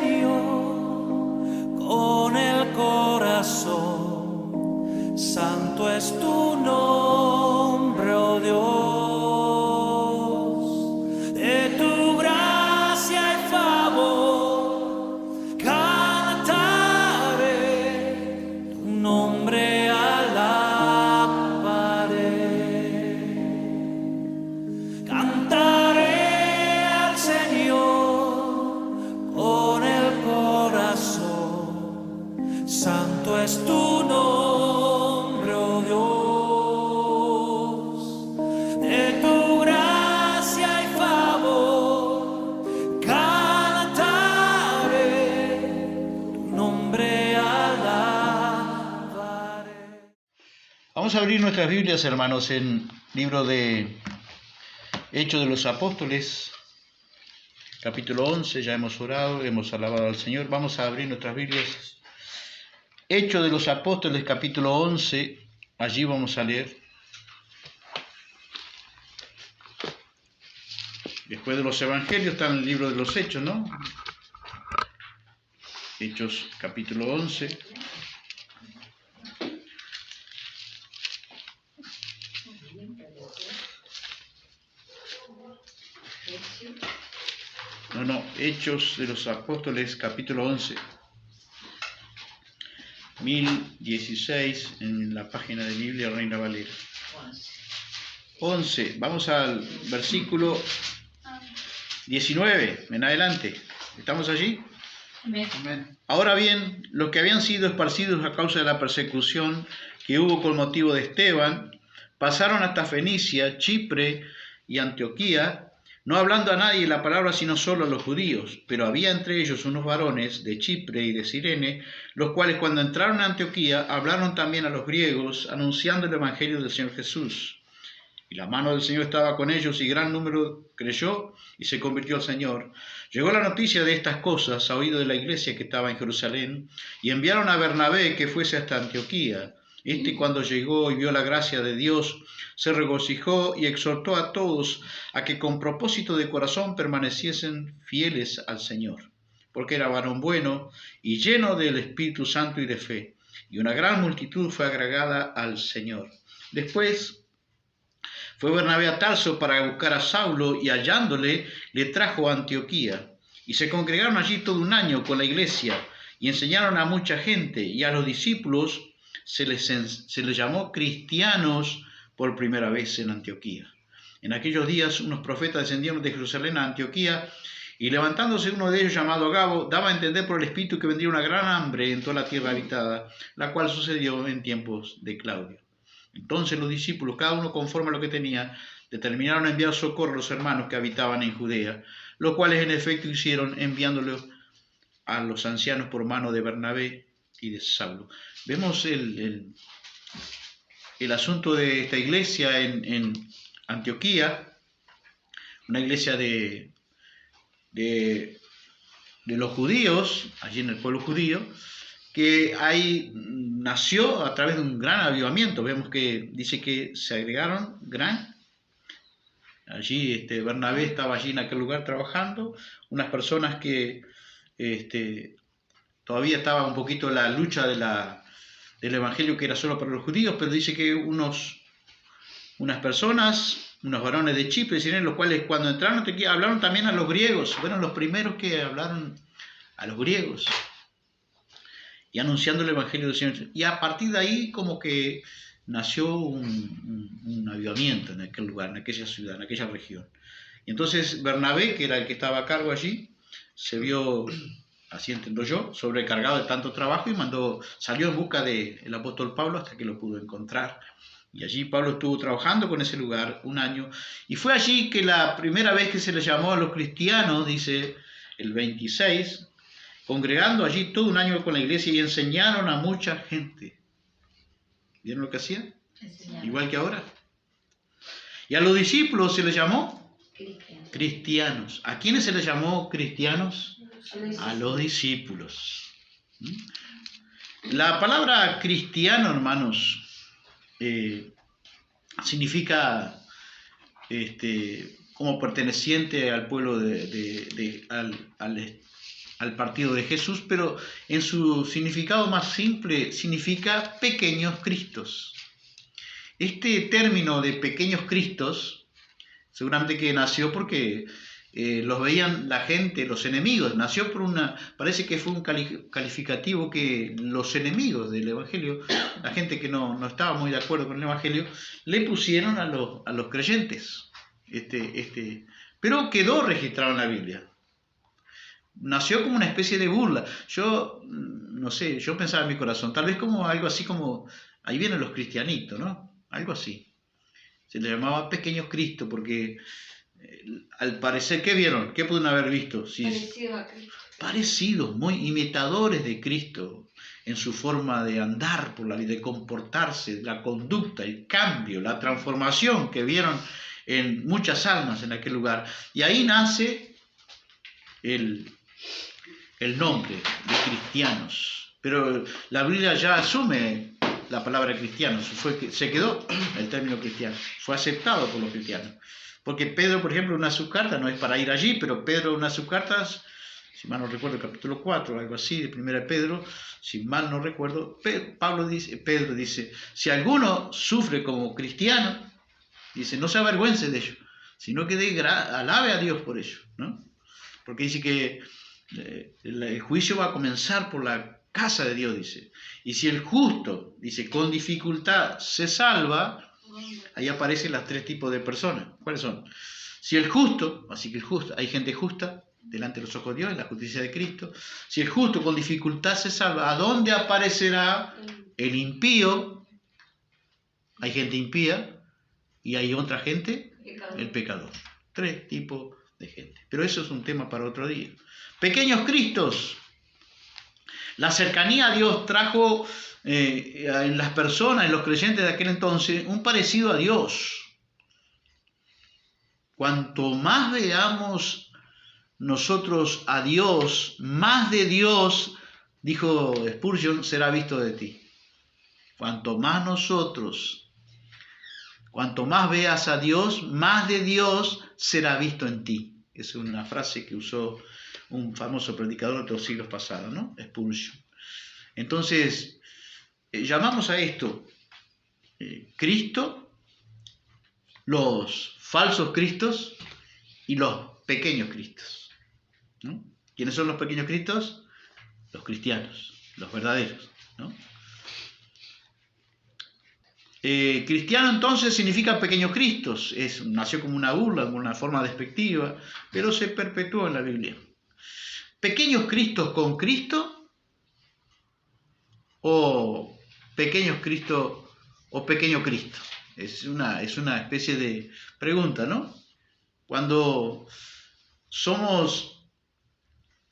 Señor con el corazón. Santo es tu nombre, oh Dios. De tu gracia y favor cantaré, tu nombre alabaré. Cantaré al Señor con el corazón. Santo es tu nombre, oh Dios. De tu gracia y favor cantaré, tu nombre alabaré. Vamos a abrir nuestras Biblias, hermanos, en libro de Hechos de los Apóstoles, capítulo 11. Ya hemos orado, hemos alabado al Señor. Vamos a abrir nuestras Biblias. Hechos de los Apóstoles, capítulo 11. Allí vamos a leer. Después de los Evangelios está en el libro de los Hechos, ¿no? Hechos, capítulo 11. Hechos de los Apóstoles, capítulo 11. 1016 en la página de Biblia Reina Valera. 11. Vamos al versículo 19 en adelante. ¿Estamos allí? Amén. Ahora bien, los que habían sido esparcidos a causa de la persecución que hubo con motivo de Esteban, pasaron hasta Fenicia, Chipre y Antioquía, no hablando a nadie la palabra sino solo a los judíos. Pero había entre ellos unos varones de Chipre y de Cirene, los cuales cuando entraron a Antioquía hablaron también a los griegos, anunciando el evangelio del Señor Jesús. Y la mano del Señor estaba con ellos, y gran número creyó y se convirtió al Señor. Llegó la noticia de estas cosas a oído de la iglesia que estaba en Jerusalén, y enviaron a Bernabé que fuese hasta Antioquía. Cuando llegó y vio la gracia de Dios, se regocijó y exhortó a todos a que con propósito de corazón permaneciesen fieles al Señor, porque era varón bueno y lleno del Espíritu Santo y de fe, y una gran multitud fue agregada al Señor. Después fue Bernabé a Tarso para buscar a Saulo, y hallándole le trajo a Antioquía. Y se congregaron allí todo un año con la iglesia, y enseñaron a mucha gente, y a los discípulos se les llamó cristianos por primera vez en Antioquía. En aquellos días unos profetas descendieron de Jerusalén a Antioquía, y levantándose uno de ellos llamado Agabo, daba a entender por el Espíritu que vendría una gran hambre en toda la tierra habitada, la cual sucedió en tiempos de Claudio. Entonces los discípulos, cada uno conforme a lo que tenía, determinaron enviar socorro a los hermanos que habitaban en Judea, los cuales en efecto hicieron, enviándolos a los ancianos por mano de Bernabé y de Saulo. Vemos el asunto de esta iglesia en Antioquía, una iglesia de los judíos, allí en el pueblo judío, que ahí nació a través de un gran avivamiento. Vemos que dice que se agregaron allí Bernabé estaba allí en aquel lugar trabajando, unas personas que todavía estaba un poquito la lucha del evangelio que era solo para los judíos, pero dice que unas personas, unos varones de Chipre, los cuales cuando entraron a Antioquía hablaron también a los griegos. Fueron los primeros que hablaron a los griegos y anunciando el evangelio del Señor. Y a partir de ahí como que nació un avivamiento en aquel lugar, en aquella ciudad, en aquella región. Y entonces Bernabé, que era el que estaba a cargo allí, se vio, así entiendo yo, sobrecargado de tanto trabajo y salió en busca del apóstol Pablo hasta que lo pudo encontrar. Y allí Pablo estuvo trabajando con ese lugar un año. Y fue allí que la primera vez que se les llamó a los cristianos, dice el 26, congregando allí todo un año con la iglesia, y enseñaron a mucha gente. ¿Vieron lo que hacían? Igual que ahora. Y a los discípulos se les llamó cristianos. ¿A quiénes se les llamó cristianos? A los discípulos. La palabra cristiano, hermanos, significa como perteneciente al pueblo al partido de Jesús, pero en su significado más simple significa pequeños Cristos. Este término de pequeños Cristos seguramente que nació porque los veían la gente, los enemigos, nació por parece que fue un calificativo que los enemigos del Evangelio, la gente que no estaba muy de acuerdo con el Evangelio, le pusieron a los creyentes. Pero quedó registrado en la Biblia. Nació como una especie de burla. Yo, no sé, yo pensaba en mi corazón, tal vez como algo así como, ahí vienen los cristianitos, ¿no? Algo así. Se le llamaba pequeños Cristo porque al parecer, ¿qué vieron? ¿Qué pudieron haber visto? Parecido a Cristo. Parecidos, muy imitadores de Cristo en su forma de andar por la vida, de comportarse, la conducta, el cambio, la transformación que vieron en muchas almas en aquel lugar. Y ahí nace el nombre de cristianos. Pero la Biblia ya asume la palabra cristianos, se quedó el término cristiano, fue aceptado por los cristianos. Porque Pedro, por ejemplo, en una de sus cartas, no es para ir allí, pero Pedro en una de sus cartas, si mal no recuerdo, el capítulo 4, algo así, de 1 Pedro, si mal no recuerdo, Pedro dice, si alguno sufre como cristiano, dice, no se avergüence de ello, sino que alabe a Dios por ello, ¿no? Porque dice que el juicio va a comenzar por la casa de Dios, dice. Y si el justo, dice, con dificultad se salva, ahí aparecen los tres tipos de personas. ¿Cuáles son? Si el justo, así que el justo, hay gente justa delante de los ojos de Dios, en la justicia de Cristo. Si el justo con dificultad se salva, ¿a dónde aparecerá el impío? Hay gente impía y hay otra gente, el pecador. Tres tipos de gente. Pero eso es un tema para otro día. Pequeños Cristos. La cercanía a Dios trajo en las personas, en los creyentes de aquel entonces, un parecido a Dios. Cuanto más veamos nosotros a Dios, más de Dios, dijo Spurgeon, será visto de ti. Cuanto más veas a Dios, más de Dios será visto en ti. Es una frase que usó un famoso predicador de los siglos pasados, ¿no? Spurgeon. Entonces, llamamos a esto Cristo, los falsos Cristos y los pequeños Cristos, ¿no? ¿Quiénes son los pequeños Cristos? Los cristianos, los verdaderos, ¿no? Cristiano entonces significa pequeños Cristos, nació como una burla, como una forma despectiva, pero se perpetuó en la Biblia. ¿Pequeños Cristos con Cristo o pequeños Cristo o pequeño Cristo? Es una especie de pregunta, ¿no? Cuando somos,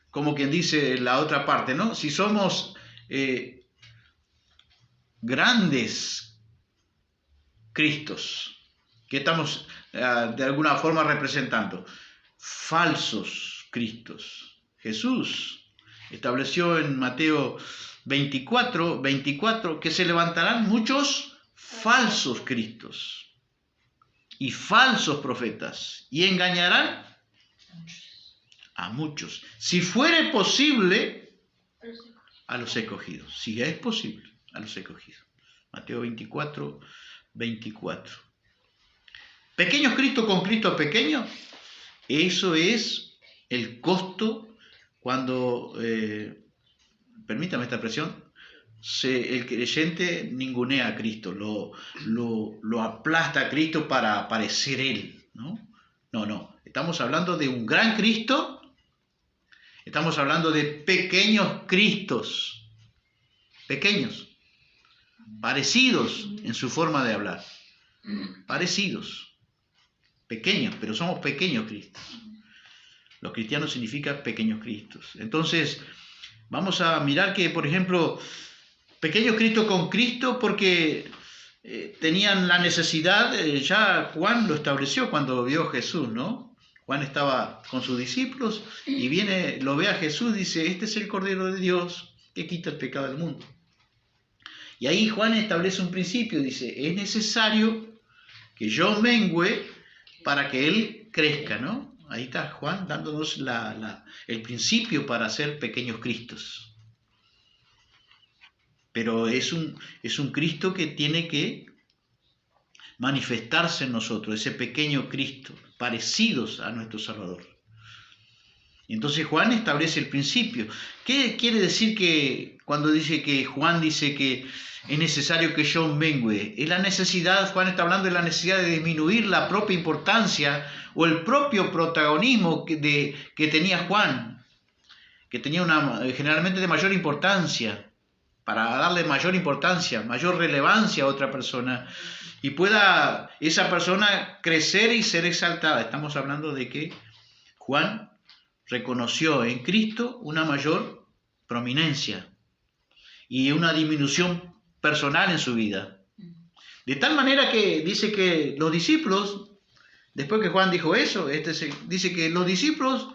como quien dice la otra parte, ¿no? Si somos grandes Cristos, que estamos de alguna forma representando, falsos Cristos. Jesús estableció en Mateo 24, que se levantarán muchos falsos Cristos y falsos profetas y engañarán a muchos. Si fuere posible, a los escogidos. Si es posible, a los escogidos. Mateo 24. Pequeños Cristos con Cristo pequeño, eso es el costo cuando, permítame esta expresión, el creyente ningunea a Cristo, lo aplasta a Cristo para parecer Él, ¿no? No, estamos hablando de un gran Cristo, estamos hablando de pequeños Cristos, pequeños, parecidos en su forma de hablar, parecidos, pequeños, pero somos pequeños Cristos. Los cristianos significa pequeños Cristos. Entonces, vamos a mirar que, por ejemplo, pequeños Cristos con Cristo porque tenían la necesidad, ya Juan lo estableció cuando vio a Jesús, ¿no? Juan estaba con sus discípulos y lo ve a Jesús, dice, este es el Cordero de Dios que quita el pecado del mundo. Y ahí Juan establece un principio, dice, es necesario que yo mengüe para que Él crezca, ¿no? Ahí está Juan dándonos el principio para ser pequeños Cristos. Pero es un Cristo que tiene que manifestarse en nosotros, ese pequeño Cristo, parecidos a nuestro Salvador. Entonces Juan establece el principio. ¿Qué quiere decir que cuando dice que Juan dice que es necesario que yo mengüe? Es la necesidad, Juan está hablando de la necesidad de disminuir la propia importancia o el propio protagonismo que tenía Juan, que tenía generalmente de mayor importancia, para darle mayor importancia, mayor relevancia a otra persona y pueda esa persona crecer y ser exaltada. Estamos hablando de que Juan reconoció en Cristo una mayor prominencia y una disminución personal en su vida. De tal manera que dice que los discípulos, después que Juan dijo eso, dice que los discípulos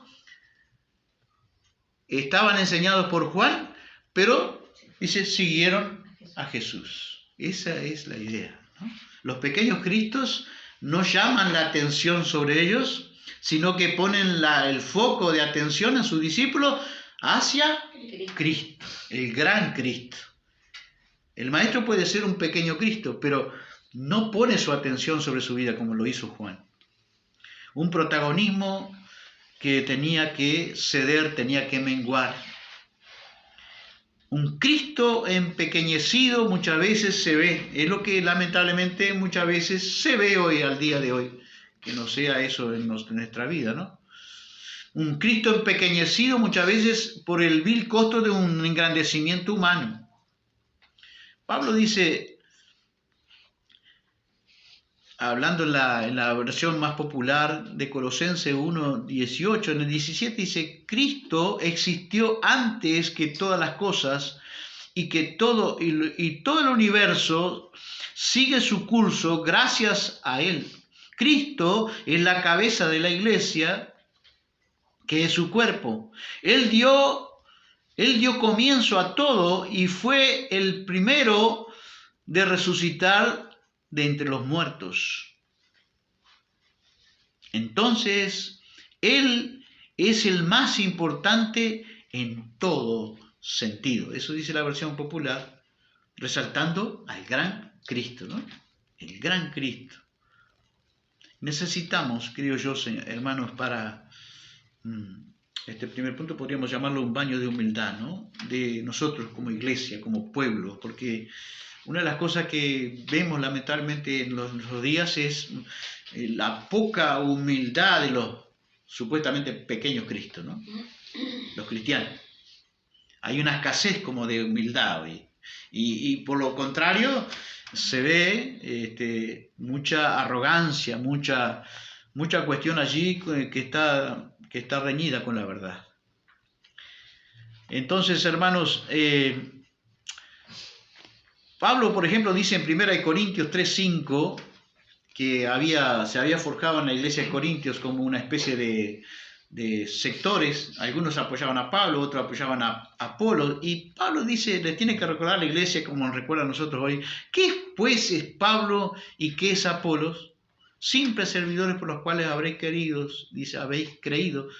estaban enseñados por Juan, pero dice, siguieron a Jesús. Esa es la idea, ¿no? Los pequeños Cristos no llaman la atención sobre ellos, sino que ponen el foco de atención en sus discípulos hacia Cristo, el gran Cristo. El maestro puede ser un pequeño Cristo, pero no pone su atención sobre su vida como lo hizo Juan. Un protagonismo que tenía que ceder, tenía que menguar. Un Cristo empequeñecido muchas veces se ve, es lo que lamentablemente muchas veces se ve hoy, al día de hoy, que no sea eso en nuestra vida, ¿no? Un Cristo empequeñecido muchas veces por el vil costo de un engrandecimiento humano. Pablo dice, hablando en la versión más popular de Colosenses 1:18, en el 17 dice, Cristo existió antes que todas las cosas y todo el universo sigue su curso gracias a Él. Cristo es la cabeza de la iglesia, que es su cuerpo. Él dio comienzo a todo y fue el primero de resucitar de entre los muertos. Entonces, Él es el más importante en todo sentido. Eso dice la versión popular, resaltando al gran Cristo, ¿no? El gran Cristo. Necesitamos, creo yo, hermanos, para este primer punto podríamos llamarlo un baño de humildad, ¿no? De nosotros como iglesia, como pueblo, porque una de las cosas que vemos lamentablemente en los días es la poca humildad de los supuestamente pequeños Cristos, ¿no? Los cristianos. Hay una escasez como de humildad hoy. Y por lo contrario, se ve mucha arrogancia, mucha cuestión allí que está reñida con la verdad. Entonces, hermanos, Pablo, por ejemplo, dice en 1 Corintios 3:5 que se había forjado en la iglesia de Corintios como una especie de sectores. Algunos apoyaban a Pablo, otros apoyaban a Apolo, y Pablo dice, les tiene que recordar a la iglesia, como nos recuerda a nosotros hoy, ¿qué pues es Pablo y qué es Apolos? Simples servidores por los cuales habéis creído,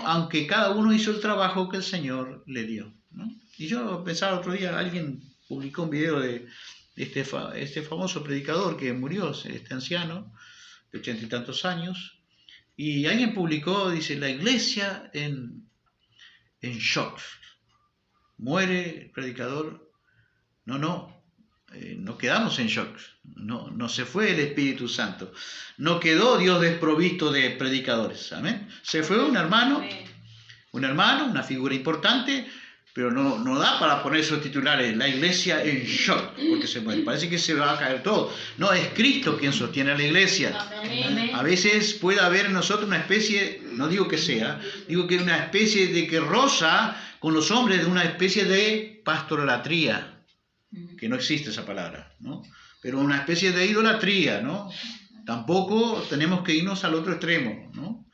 aunque cada uno hizo el trabajo que el Señor le dio, ¿no? Y yo pensaba otro día, alguien publicó un video de este famoso predicador que murió, este anciano, de 80 y tantos años, y alguien publicó, dice, la iglesia en shock. Muere el predicador. No quedamos en shock. No se fue el Espíritu Santo. No quedó Dios desprovisto de predicadores. Amén. Se fue un hermano, una figura importante, pero no da para poner esos titulares, la iglesia en shock, porque se muere. Parece que se va a caer todo. No, es Cristo quien sostiene a la iglesia. Amén. A veces puede haber en nosotros una especie, no digo que sea, digo que una especie de que roza con los hombres de una especie de pastolatría, que no existe esa palabra, ¿no? Pero una especie de idolatría, ¿no? Tampoco tenemos que irnos al otro extremo, ¿no?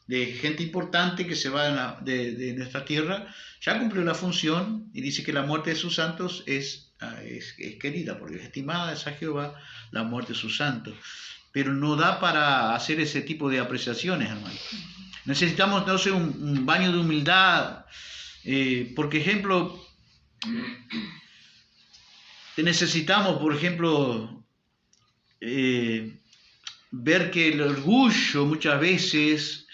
De gente importante que se va de nuestra tierra, ya cumplió la función y dice que la muerte de sus santos es querida por Dios, estimada es a Jehová la muerte de sus santos. pero no da para hacer ese tipo de apreciaciones, hermano. Necesitamos entonces un baño de humildad, por ejemplo, necesitamos, por ejemplo, ver que el orgullo muchas veces,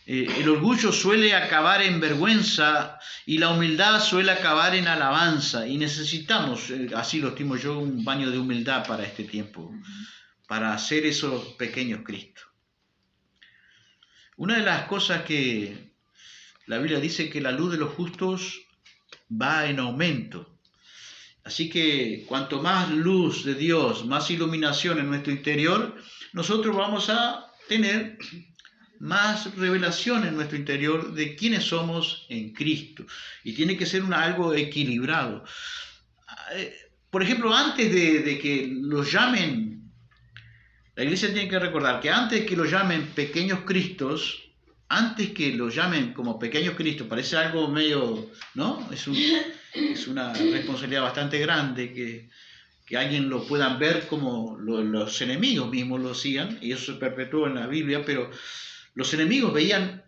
el orgullo suele acabar en vergüenza y la humildad suele acabar en alabanza, y necesitamos, así lo estimo yo, un baño de humildad para este tiempo, para hacer esos pequeños Cristos. Una de las cosas que la Biblia dice que la luz de los justos va en aumento. Así que cuanto más luz de Dios, más iluminación en nuestro interior, nosotros vamos a tener más revelación en nuestro interior de quiénes somos en Cristo. Y tiene que ser algo equilibrado. Por ejemplo, antes de que los llamen, la iglesia tiene que recordar que antes que los llamen pequeños Cristos, antes que los llamen como pequeños Cristos, parece algo medio, ¿no? Es una responsabilidad bastante grande que alguien lo puedan ver como los enemigos mismos lo hacían, y eso se perpetuó en la Biblia, pero los enemigos veían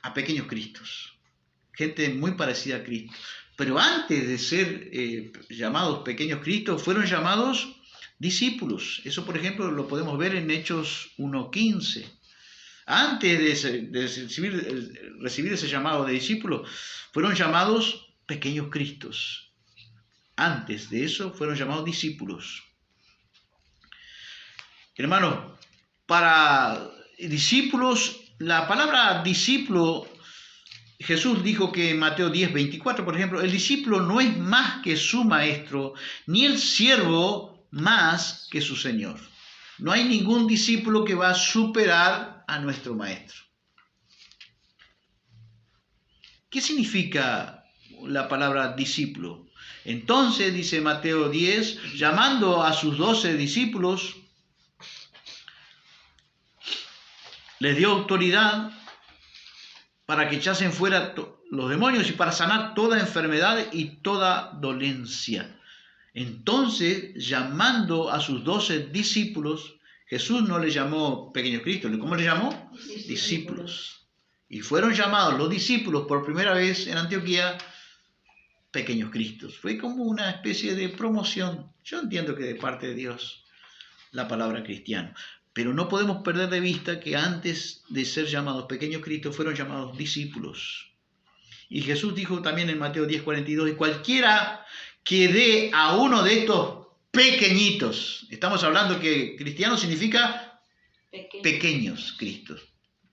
a pequeños Cristos, gente muy parecida a Cristo. Pero antes de ser llamados pequeños Cristos, fueron llamados discípulos. Eso, por ejemplo, lo podemos ver en Hechos 1:15. Antes de recibir ese llamado de discípulos, fueron llamados pequeños Cristos. Antes de eso, fueron llamados discípulos. Hermano, para discípulos, la palabra discípulo, Jesús dijo que en Mateo 10:24, por ejemplo, el discípulo no es más que su maestro, ni el siervo más que su señor. No hay ningún discípulo que va a superar a nuestro maestro. ¿Qué significa la palabra discípulo? Entonces, dice Mateo 10, llamando a sus 12 discípulos, les dio autoridad para que echasen fuera los demonios y para sanar toda enfermedad y toda dolencia. Entonces, llamando a sus 12 discípulos, Jesús no les llamó pequeños Cristos, ¿cómo les llamó? Discípulos. Y fueron llamados los discípulos por primera vez en Antioquía pequeños Cristos. Fue como una especie de promoción. Yo entiendo que de parte de Dios la palabra cristiano. Pero no podemos perder de vista que antes de ser llamados pequeños Cristos fueron llamados discípulos. Y Jesús dijo también en Mateo 10:42, y cualquiera que dé a uno de estos pequeñitos, estamos hablando que cristiano significa pequeños Cristos,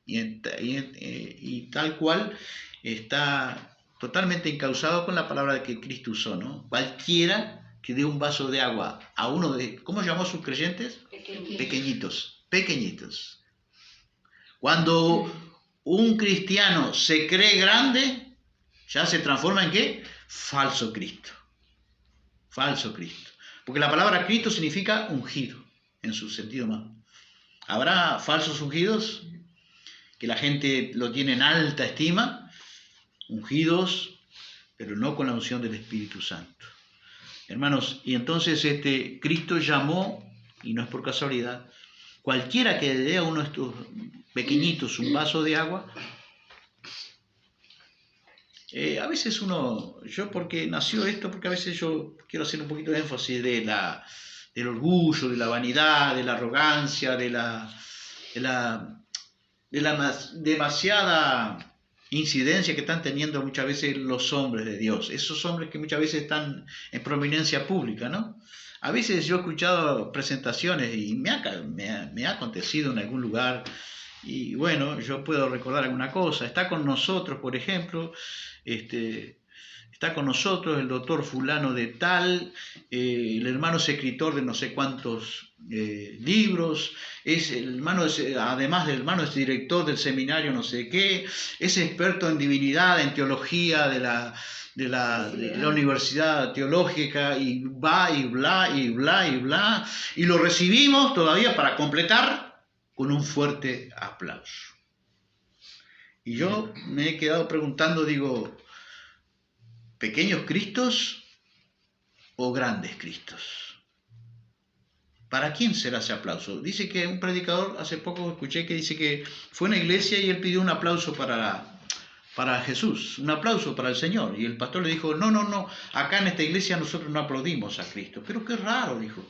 y tal cual está totalmente encauzado con la palabra que Cristo usó, ¿no? Cualquiera que dé un vaso de agua a uno de, ¿cómo llamó a sus creyentes? Pequeñitos. Cuando un cristiano se cree grande, ya se transforma en ¿qué? Falso Cristo. Porque la palabra Cristo significa ungido, en su sentido más. ¿Habrá falsos ungidos? Que la gente lo tiene en alta estima, ungidos, pero no con la unción del Espíritu Santo. Hermanos, y entonces Cristo llamó, y no es por casualidad, cualquiera que le dé a uno de estos pequeñitos un vaso de agua. A veces porque nació esto, porque a veces yo quiero hacer un poquito de énfasis del orgullo, de la vanidad, de la arrogancia, de la demasiada incidencia que están teniendo muchas veces los hombres de Dios, esos hombres que muchas veces están en prominencia pública, ¿no? A veces yo he escuchado presentaciones y me ha acontecido en algún lugar, y bueno, yo puedo recordar alguna cosa. Está con nosotros, por ejemplo, está con nosotros el doctor fulano de tal, el hermano es escritor de no sé cuántos libros, además del hermano es director del seminario no sé qué, es experto en divinidad, en teología de la universidad teológica, y va y bla, y lo recibimos todavía para completar con un fuerte aplauso. Y yo me he quedado preguntando, digo, ¿pequeños Cristos o grandes Cristos? ¿Para quién será ese aplauso? Dice que un predicador, hace poco escuché que dice que fue a una iglesia y él pidió un aplauso para Jesús, un aplauso para el Señor. Y el pastor le dijo, no, acá en esta iglesia nosotros no aplaudimos a Cristo. Pero qué raro, dijo.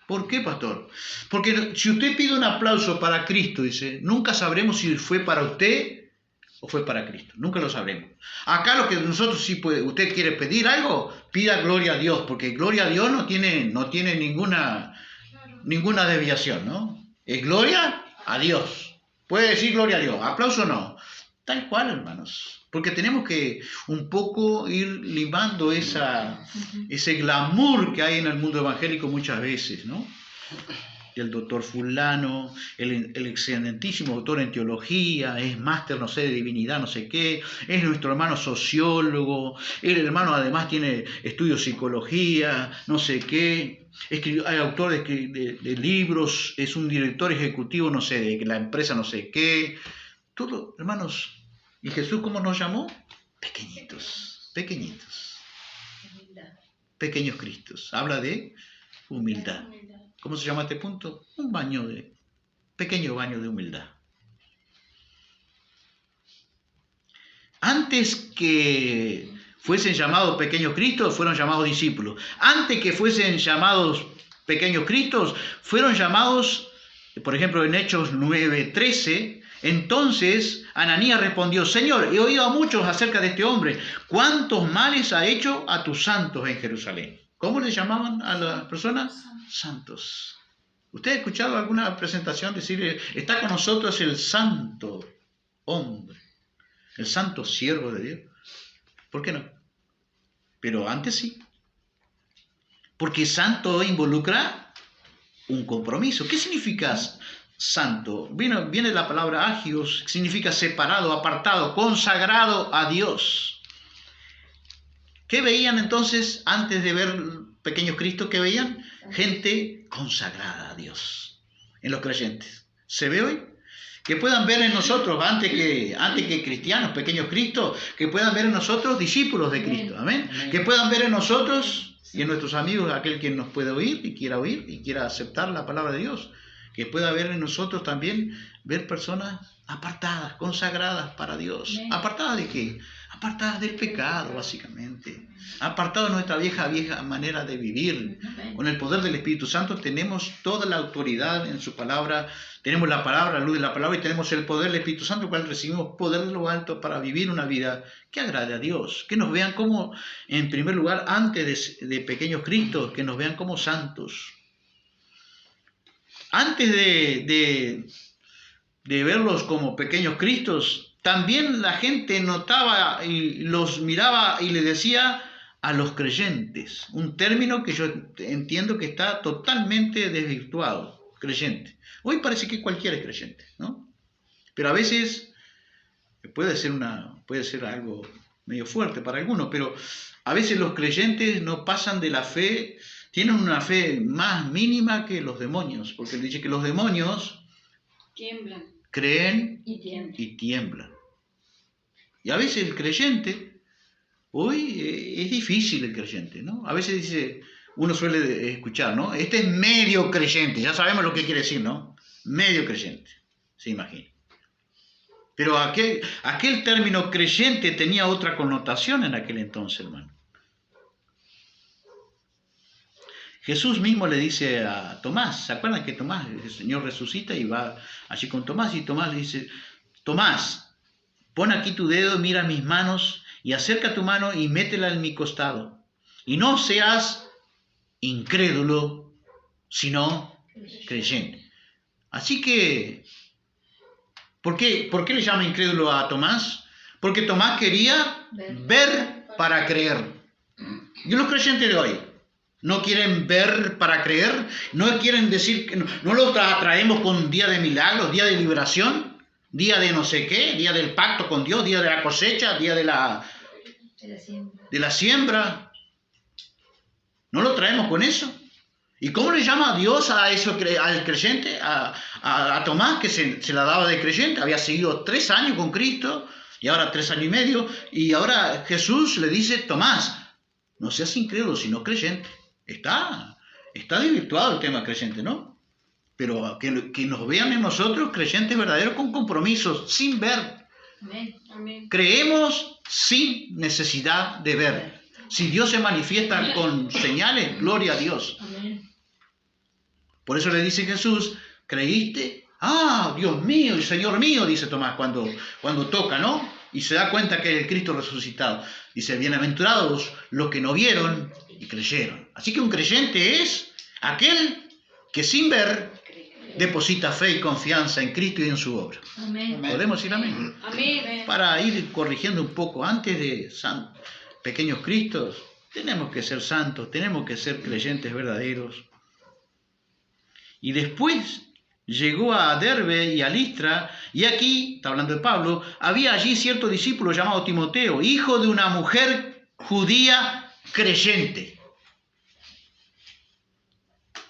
¿Por qué, pastor? Porque si usted pide un aplauso para Cristo, dice, nunca sabremos si fue para usted o fue para Cristo. Nunca lo sabremos. Acá lo que nosotros sí puede, usted quiere pedir algo, pida gloria a Dios, porque gloria a Dios no tiene ninguna desviación, ¿no? Es gloria a Dios. Puede decir gloria a Dios, aplauso no. Tal cual, hermanos. Porque tenemos que un poco ir limando ese glamour que hay en el mundo evangélico muchas veces, ¿no? El doctor fulano, el excelentísimo doctor en teología, es máster, no sé, de divinidad, no sé qué, es nuestro hermano sociólogo, el hermano además tiene estudios de psicología, no sé qué, hay autor de libros, es un director ejecutivo, no sé, de la empresa no sé qué, todo, hermanos. ¿Y Jesús cómo nos llamó? Pequeñitos, pequeños Cristos. Habla de humildad. ¿Cómo se llama este punto? Pequeño baño de humildad. Antes que fuesen llamados pequeños Cristos, fueron llamados discípulos. Antes que fuesen llamados pequeños Cristos, fueron llamados, por ejemplo, en Hechos 9:13, entonces Ananías respondió, Señor, he oído a muchos acerca de este hombre. ¿Cuántos males ha hecho a tus santos en Jerusalén? ¿Cómo le llamaban a las personas? Santos. ¿Usted ha escuchado alguna presentación decir, está con nosotros el santo hombre, el santo siervo de Dios? ¿Por qué no? Pero antes sí. Porque santo involucra un compromiso. ¿Qué significa santo? Viene la palabra agios, significa separado, apartado, consagrado a Dios. ¿Qué veían entonces antes de ver pequeños Cristos? ¿Qué veían? Gente consagrada a Dios en los creyentes. ¿Se ve hoy? Que puedan ver en nosotros, antes que cristianos, pequeños Cristos, que puedan ver en nosotros discípulos de Cristo. Amén. Que puedan ver en nosotros y en nuestros amigos, aquel que nos puede oír y quiera aceptar la palabra de Dios. Que pueda ver en nosotros también, ver personas apartadas, consagradas para Dios. Amén. ¿Apartadas de qué? Apartadas del pecado, básicamente. Apartadas de nuestra vieja manera de vivir. Amén. Con el poder del Espíritu Santo tenemos toda la autoridad en su palabra. Tenemos la palabra, la luz de la palabra, y tenemos el poder del Espíritu Santo, el cual recibimos poder de lo alto para vivir una vida que agrade a Dios. Que nos vean como, en primer lugar, antes de pequeños Cristos, que nos vean como santos. Antes de verlos como pequeños Cristos, también la gente notaba y los miraba y le decía a los creyentes, un término que yo entiendo que está totalmente desvirtuado, creyente. Hoy parece que cualquiera es creyente, ¿no? Pero a veces puede ser algo medio fuerte para algunos, pero a veces los creyentes no pasan de la fe. Tienen una fe más mínima que los demonios, porque él dice que los demonios tiemblan, creen y tiemblan. Y a veces el creyente, hoy es difícil el creyente, ¿no? A veces dice, uno suele escuchar, ¿no? Este es medio creyente, ya sabemos lo que quiere decir, ¿no? Medio creyente, se imagina. Pero aquel término creyente tenía otra connotación en aquel entonces, hermano. Jesús mismo le dice a Tomás, ¿se acuerdan que Tomás, el Señor resucita y va allí con Tomás? Y Tomás le dice, Tomás, pon aquí tu dedo, mira mis manos y acerca tu mano y métela en mi costado. Y no seas incrédulo, sino creyente. Así que, ¿por qué le llama incrédulo a Tomás? Porque Tomás quería ver para creer. Y los creyentes de hoy no quieren ver para creer, no quieren decir, que no lo traemos con día de milagros, día de liberación, día de no sé qué, día del pacto con Dios, día de la cosecha, día de la siembra. ¿No lo traemos con eso? ¿Y cómo le llama a Dios a eso, al creyente, a Tomás, que se la daba de creyente? Había seguido 3 años con Cristo, y ahora 3 años y medio, y ahora Jesús le dice, Tomás, no seas incrédulo, sino creyente. Está Está desvirtuado el tema creyente, ¿no? Pero que nos vean en nosotros creyentes verdaderos con compromisos, sin ver. Amén. Amén. Creemos sin necesidad de ver. Si Dios se manifiesta con señales, gloria a Dios. Amén. Por eso le dice Jesús, ¿creíste? Ah, Dios mío y Señor mío, dice Tomás cuando toca, ¿no? Y se da cuenta que es el Cristo resucitado. Dice, bienaventurados los que no vieron y creyeron. Así que un creyente es aquel que sin ver deposita fe y confianza en Cristo y en su obra. Amén. ¿Podemos decir amén? Amén. Para ir corrigiendo un poco, antes de pequeños Cristos, tenemos que ser santos, tenemos que ser creyentes verdaderos. Y después llegó a Derbe y a Listra, y aquí, está hablando de Pablo, había allí cierto discípulo llamado Timoteo, hijo de una mujer judía creyente.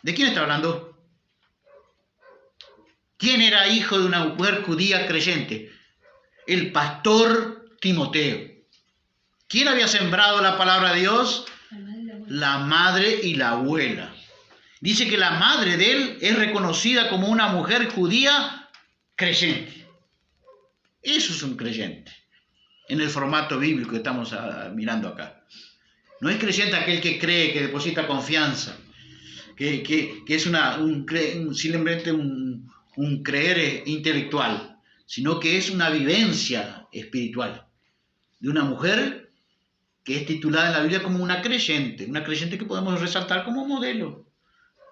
¿De quién está hablando? ¿Quién era hijo de una mujer judía creyente? El pastor Timoteo. ¿Quién había sembrado la palabra de Dios? La madre y la abuela. Dice que la madre de él es reconocida como una mujer judía creyente. Eso es un creyente, en el formato bíblico que estamos mirando acá. No es creyente aquel que cree, que deposita confianza, que es simplemente un creer intelectual, sino que es una vivencia espiritual de una mujer que es titulada en la Biblia como una creyente que podemos resaltar como modelo.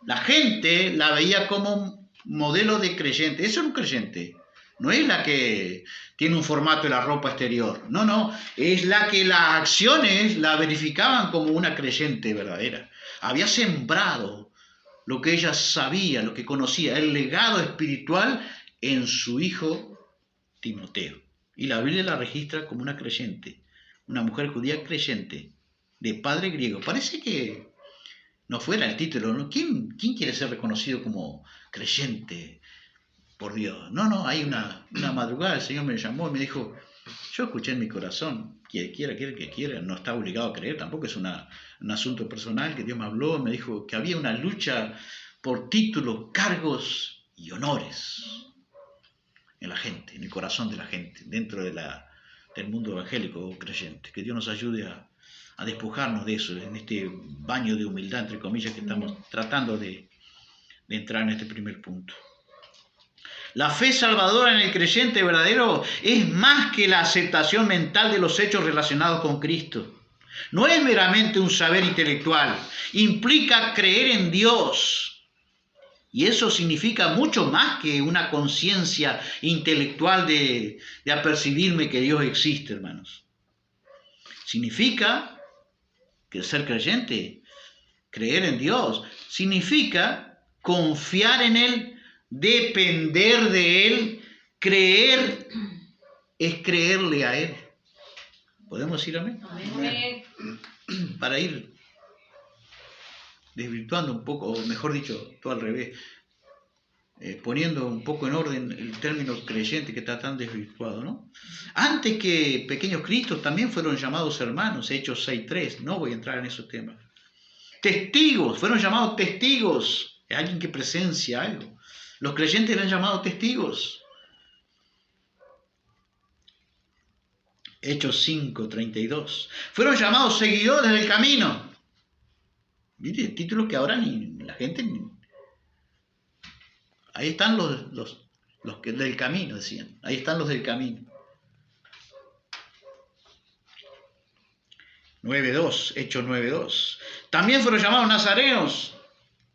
La gente la veía como modelo de creyente. Eso es un creyente. No es la que tiene un formato de la ropa exterior. No. Es la que las acciones la verificaban como una creyente verdadera. Había sembrado lo que ella sabía, lo que conocía, el legado espiritual en su hijo Timoteo. Y la Biblia la registra como una creyente, una mujer judía creyente, de padre griego. Parece que no fuera el título, ¿no? ¿Quién quiere ser reconocido como creyente por Dios? No, hay una madrugada el Señor me llamó y me dijo, yo escuché en mi corazón, quien quiera, no está obligado a creer, tampoco es un asunto personal, que Dios me habló, me dijo que había una lucha por títulos, cargos y honores en la gente, en el corazón de la gente, dentro del mundo evangélico o creyente. Que Dios nos ayude a despojarnos de eso, en este baño de humildad, entre comillas, que estamos tratando de entrar en este primer punto. La fe salvadora en el creyente verdadero es más que la aceptación mental de los hechos relacionados con Cristo. No es meramente un saber intelectual, implica creer en Dios. Y eso significa mucho más que una conciencia intelectual de apercibirme que Dios existe, hermanos. Significa que ser creyente, creer en Dios, significa confiar en Él, depender de Él, creer es creerle a Él. ¿Podemos decir amén? Amén. Para ir desvirtuando un poco, o mejor dicho, todo al revés, poniendo un poco en orden el término creyente que está tan desvirtuado, ¿no? Antes que pequeños Cristos también fueron llamados hermanos, Hechos 6:3, no voy a entrar en esos temas. Testigos, fueron llamados testigos, es alguien que presencia algo. Los creyentes le han llamado testigos. Hechos 5:32. Fueron llamados seguidores del camino. Mire, títulos que ahora ni la gente... Ahí están los que del camino, decían. Ahí están los del camino. 9:2, Hechos 9:2. También fueron llamados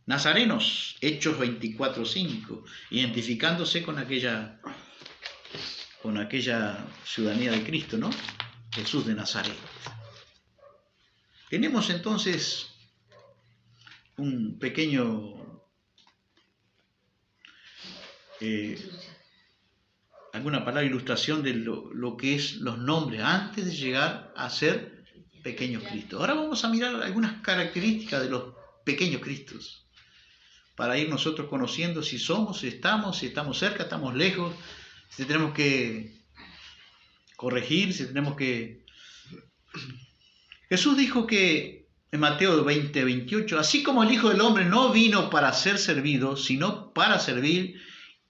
nazarenos, Hechos 24:5, identificándose con aquella ciudadanía de Cristo, ¿no? Jesús de Nazaret. Tenemos entonces un pequeño alguna palabra ilustración de lo que es los nombres antes de llegar a ser pequeños Cristos. Ahora vamos a mirar algunas características de los pequeños Cristos para ir nosotros conociendo si somos, si estamos cerca, estamos lejos, si tenemos que corregir, si tenemos que... Jesús dijo que en Mateo 20, 28, así como el Hijo del Hombre no vino para ser servido, sino para servir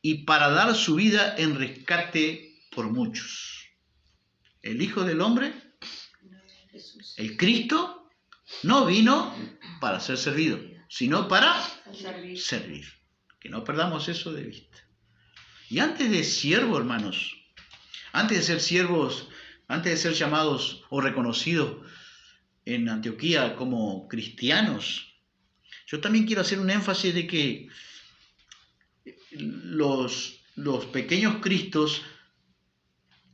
y para dar su vida en rescate por muchos. El Hijo del Hombre, el Cristo, no vino para ser servido, sino para servir. Que no perdamos eso de vista. Y antes de siervo, hermanos, antes de ser siervos, antes de ser llamados o reconocidos en Antioquía como cristianos, yo también quiero hacer un énfasis de que los pequeños Cristos,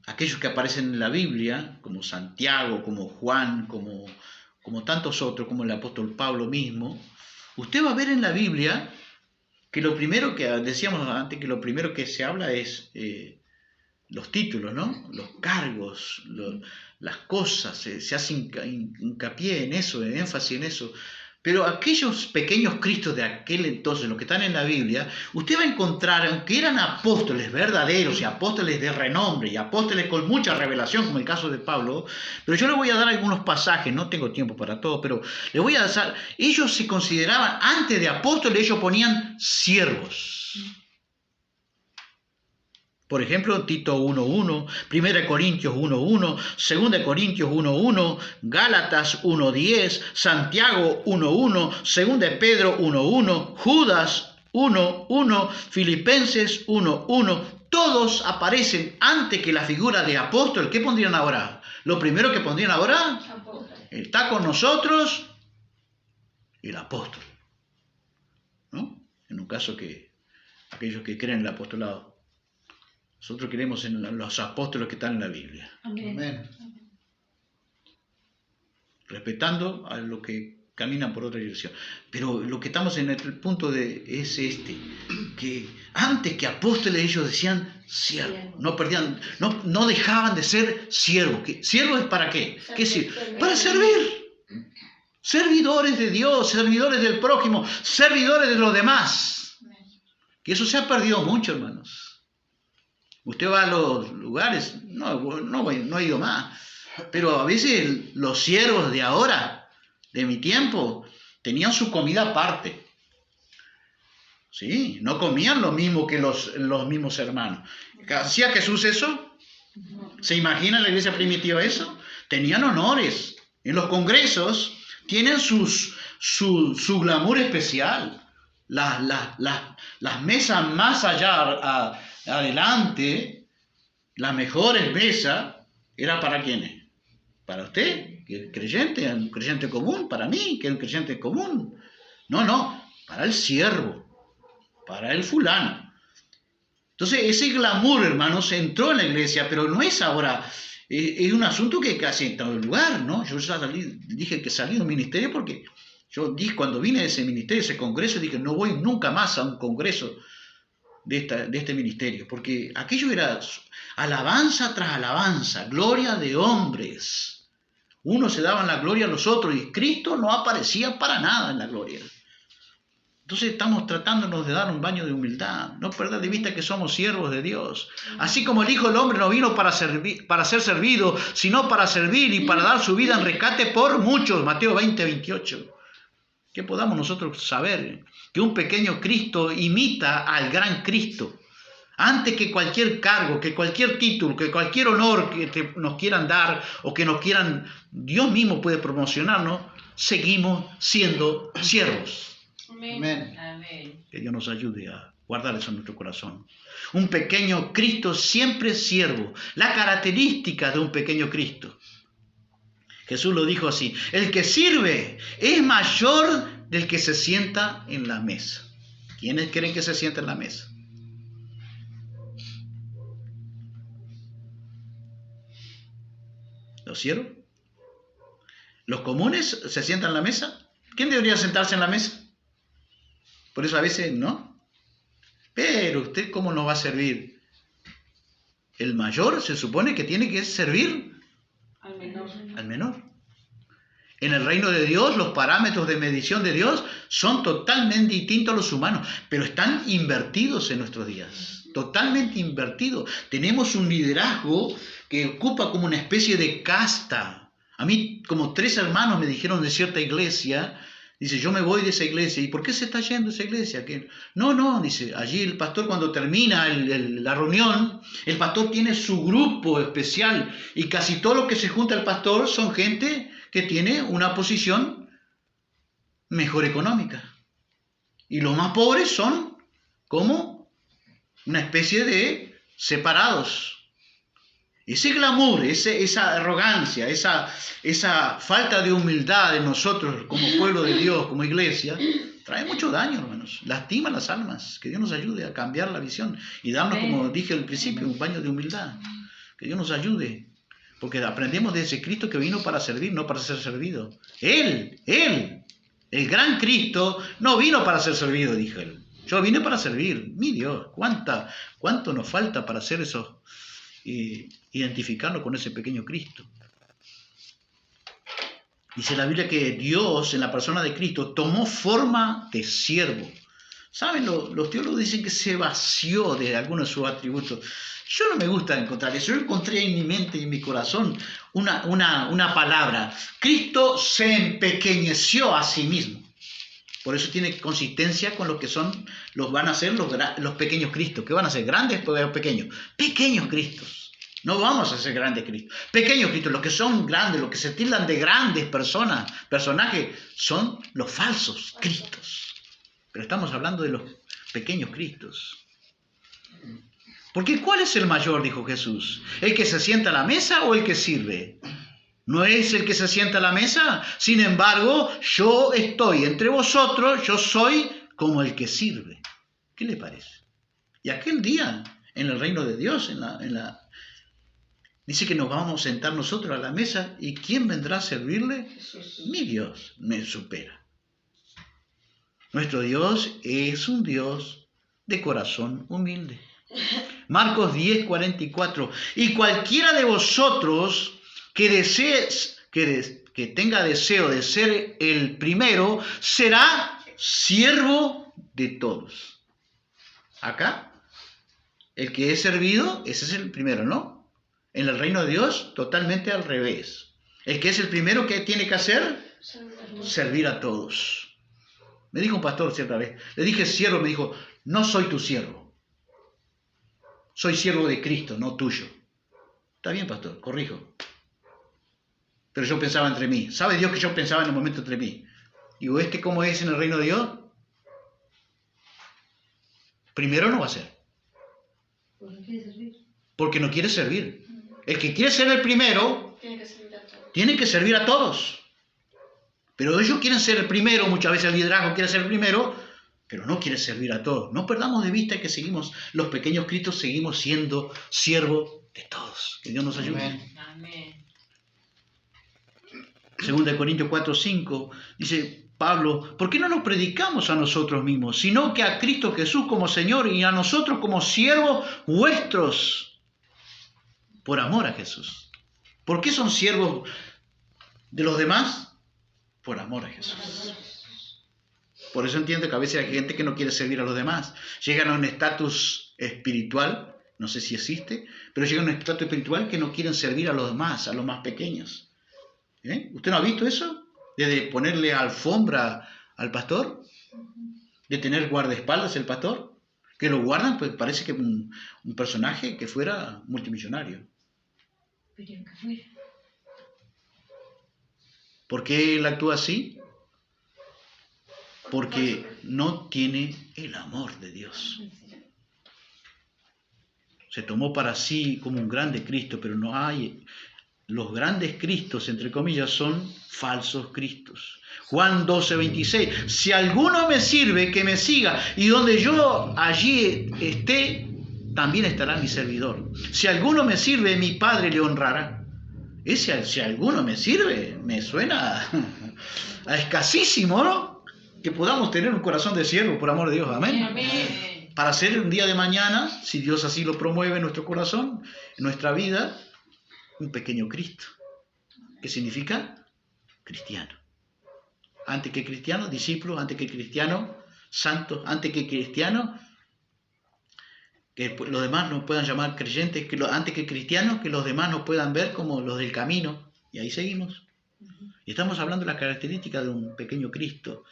aquellos que aparecen en la Biblia, como Santiago, como Juan, como tantos otros, como el apóstol Pablo mismo, usted va a ver en la Biblia que lo primero que decíamos antes, que lo primero que se habla es los títulos, ¿no? Los cargos, las cosas, se hace hincapié en eso, énfasis en eso. Pero aquellos pequeños Cristos de aquel entonces, los que están en la Biblia, usted va a encontrar, aunque eran apóstoles verdaderos y apóstoles de renombre y apóstoles con mucha revelación, como el caso de Pablo, pero yo le voy a dar algunos pasajes, no tengo tiempo para todo, pero le voy a dar, ellos se consideraban, antes de apóstoles, ellos ponían siervos. Por ejemplo, Tito 1.1, 1 Corintios 1.1, 2 Corintios 1.1, Gálatas 1.10, Santiago 1.1, 2 Pedro 1.1, Judas 1.1, Filipenses 1.1. Todos aparecen antes que la figura de apóstol. ¿Qué pondrían ahora? Lo primero que pondrían ahora, está con nosotros el apóstol, ¿no? En un caso que aquellos que creen en el apostolado. Nosotros creemos en los apóstoles que están en la Biblia. Amén. Respetando a los que caminan por otra dirección. Pero lo que estamos en el punto es que antes que apóstoles ellos decían siervo. No dejaban de ser siervos. ¿Siervo es para qué? ¿Qué sirve? Para servir. Servidores de Dios, servidores del prójimo, servidores de los demás. Que eso se ha perdido mucho, hermanos. Usted va a los lugares, no he ido más, pero a veces los siervos de ahora, de mi tiempo, tenían su comida aparte. Sí, no comían lo mismo que los mismos hermanos. ¿Hacía Jesús eso? ¿Se imagina la iglesia primitiva eso? Tenían honores. En los congresos tienen su glamour especial. Las mesas más allá adelante, las mejores mesas, ¿era para quiénes? Para usted, que es creyente, un creyente común, para mí, que es un creyente común. No, para el siervo, para el fulano. Entonces, ese glamour, hermanos, entró en la iglesia, pero no es ahora, es un asunto que casi en todo lugar, ¿no? Yo dije que salí de un ministerio porque yo dije, cuando vine de ese ministerio, ese congreso, dije, no voy nunca más a un congreso de este ministerio, porque aquello era alabanza tras alabanza, gloria de hombres. Unos se daban la gloria a los otros y Cristo no aparecía para nada en la gloria. Entonces estamos tratándonos de dar un baño de humildad, no perder de vista que somos siervos de Dios. Así como el Hijo del Hombre no vino para ser servido, sino para servir y para dar su vida en rescate por muchos. Mateo 20, 28. Que podamos nosotros saber que un pequeño Cristo imita al gran Cristo. Antes que cualquier cargo, que cualquier título, que cualquier honor que nos quieran dar o que nos quieran, Dios mismo puede promocionarnos, seguimos siendo siervos. Amén. Amén. Que Dios nos ayude a guardar eso en nuestro corazón. Un pequeño Cristo siempre es siervo. La característica de un pequeño Cristo. Jesús lo dijo así: el que sirve es mayor del que se sienta en la mesa. ¿Quiénes creen que se sienta en la mesa? ¿Los siervos? ¿Los comunes se sientan en la mesa? ¿Quién debería sentarse en la mesa? Por eso a veces no. Pero usted, ¿cómo nos va a servir? El mayor se supone que tiene que servir al menor. En el reino de Dios, los parámetros de medición de Dios son totalmente distintos a los humanos, pero están invertidos en nuestros días. Totalmente invertidos. Tenemos un liderazgo que ocupa como una especie de casta. A mí como 3 hermanos me dijeron de cierta iglesia, dice, yo me voy de esa iglesia. ¿Y por qué se está yendo esa iglesia? No, dice, allí el pastor cuando termina la reunión, el pastor tiene su grupo especial y casi todo lo que se junta al pastor son gente que tiene una posición mejor económica. Y los más pobres son como una especie de separados. Ese glamour, esa arrogancia, esa falta de humildad en nosotros como pueblo de Dios, como iglesia, trae mucho daño, hermanos. Lastima las almas. Que Dios nos ayude a cambiar la visión y darnos, como dije al principio, un baño de humildad. Que Dios nos ayude. Porque aprendemos de ese Cristo que vino para servir, no para ser servido. Él, el gran Cristo, no vino para ser servido, dijo él. Yo vine para servir. Mi Dios, ¿cuánto nos falta para hacer eso? Identificarlo con ese pequeño Cristo. Dice la Biblia que Dios, en la persona de Cristo, tomó forma de siervo. ¿Saben? Los teólogos dicen que se vació de algunos de sus atributos. Yo no me gusta encontrar eso. Yo encontré en mi mente y en mi corazón una palabra. Cristo se empequeñeció a sí mismo. Por eso tiene consistencia con lo que van a ser los pequeños Cristos. ¿Qué van a ser? ¿Grandes o pequeños? Pequeños Cristos. No vamos a ser grandes Cristos. Pequeños Cristos, los que son grandes, los que se tildan de grandes personajes, son los falsos Cristos. Pero estamos hablando de los pequeños Cristos. Porque ¿cuál es el mayor? Dijo Jesús. ¿El que se sienta a la mesa o el que sirve? ¿No es el que se sienta a la mesa? Sin embargo, yo estoy entre vosotros, yo soy como el que sirve. ¿Qué le parece? Y aquel día, en el reino de Dios, dice que nos vamos a sentar nosotros a la mesa, ¿y quién vendrá a servirle? Mi Dios me supera. Nuestro Dios es un Dios de corazón humilde. Marcos 10:44. Y cualquiera de vosotros que tenga deseo de ser el primero, será siervo de todos. Acá, el que es servido, ese es el primero, ¿no? En el reino de Dios, totalmente al revés. El que es el primero, ¿qué tiene que hacer? Servir a todos. Me dijo un pastor cierta vez, le dije siervo, me dijo, no soy tu siervo. Soy siervo de Cristo, no tuyo. Está bien, pastor, corrijo. Pero yo pensaba entre mí. ¿Sabe Dios que yo pensaba en el momento entre mí? Digo, ¿cómo es en el reino de Dios? Primero no va a ser. Porque no quiere servir. El que quiere ser el primero, tiene que servir a todos. Pero ellos quieren ser el primero, muchas veces el liderazgo quiere ser el primero, pero no quiere servir a todos. No perdamos de vista que los pequeños Cristos, seguimos siendo siervos de todos. Que Dios nos ayude. Amén. 2 Corintios 4:5 dice Pablo, ¿por qué no nos predicamos a nosotros mismos, sino que a Cristo Jesús como Señor y a nosotros como siervos vuestros, por amor a Jesús? ¿Por qué son siervos de los demás? Por amor a Jesús. Por eso entiendo que a veces hay gente que no quiere servir a los demás. Llegan a un estatus espiritual, no sé si existe, pero llegan a un estatus espiritual que no quieren servir a los demás, a los más pequeños. ¿Usted no ha visto eso? De ponerle alfombra al pastor, de tener guardaespaldas el pastor, que lo guardan, pues parece que un personaje que fuera multimillonario. ¿Por qué él actúa así? Porque no tiene el amor de Dios. Se tomó para sí como un grande Cristo, pero no hay. Los grandes Cristos, entre comillas, son falsos Cristos. Juan 12:26. Si alguno me sirve, que me siga, y donde yo allí esté, también estará mi servidor. Si alguno me sirve, mi Padre le honrará. Si alguno me sirve, me suena a escasísimo, ¿no? Que podamos tener un corazón de siervo, por amor de Dios. Amén. Amén. Para ser un día de mañana, si Dios así lo promueve en nuestro corazón, en nuestra vida, un pequeño Cristo. ¿Qué significa? Cristiano. Antes que cristiano, discípulo. Antes que cristiano, santo. Antes que cristiano, que los demás nos puedan llamar creyentes. Antes que cristianos, que los demás nos puedan ver como los del camino. Y ahí seguimos. Y estamos hablando de las características de un pequeño Cristo.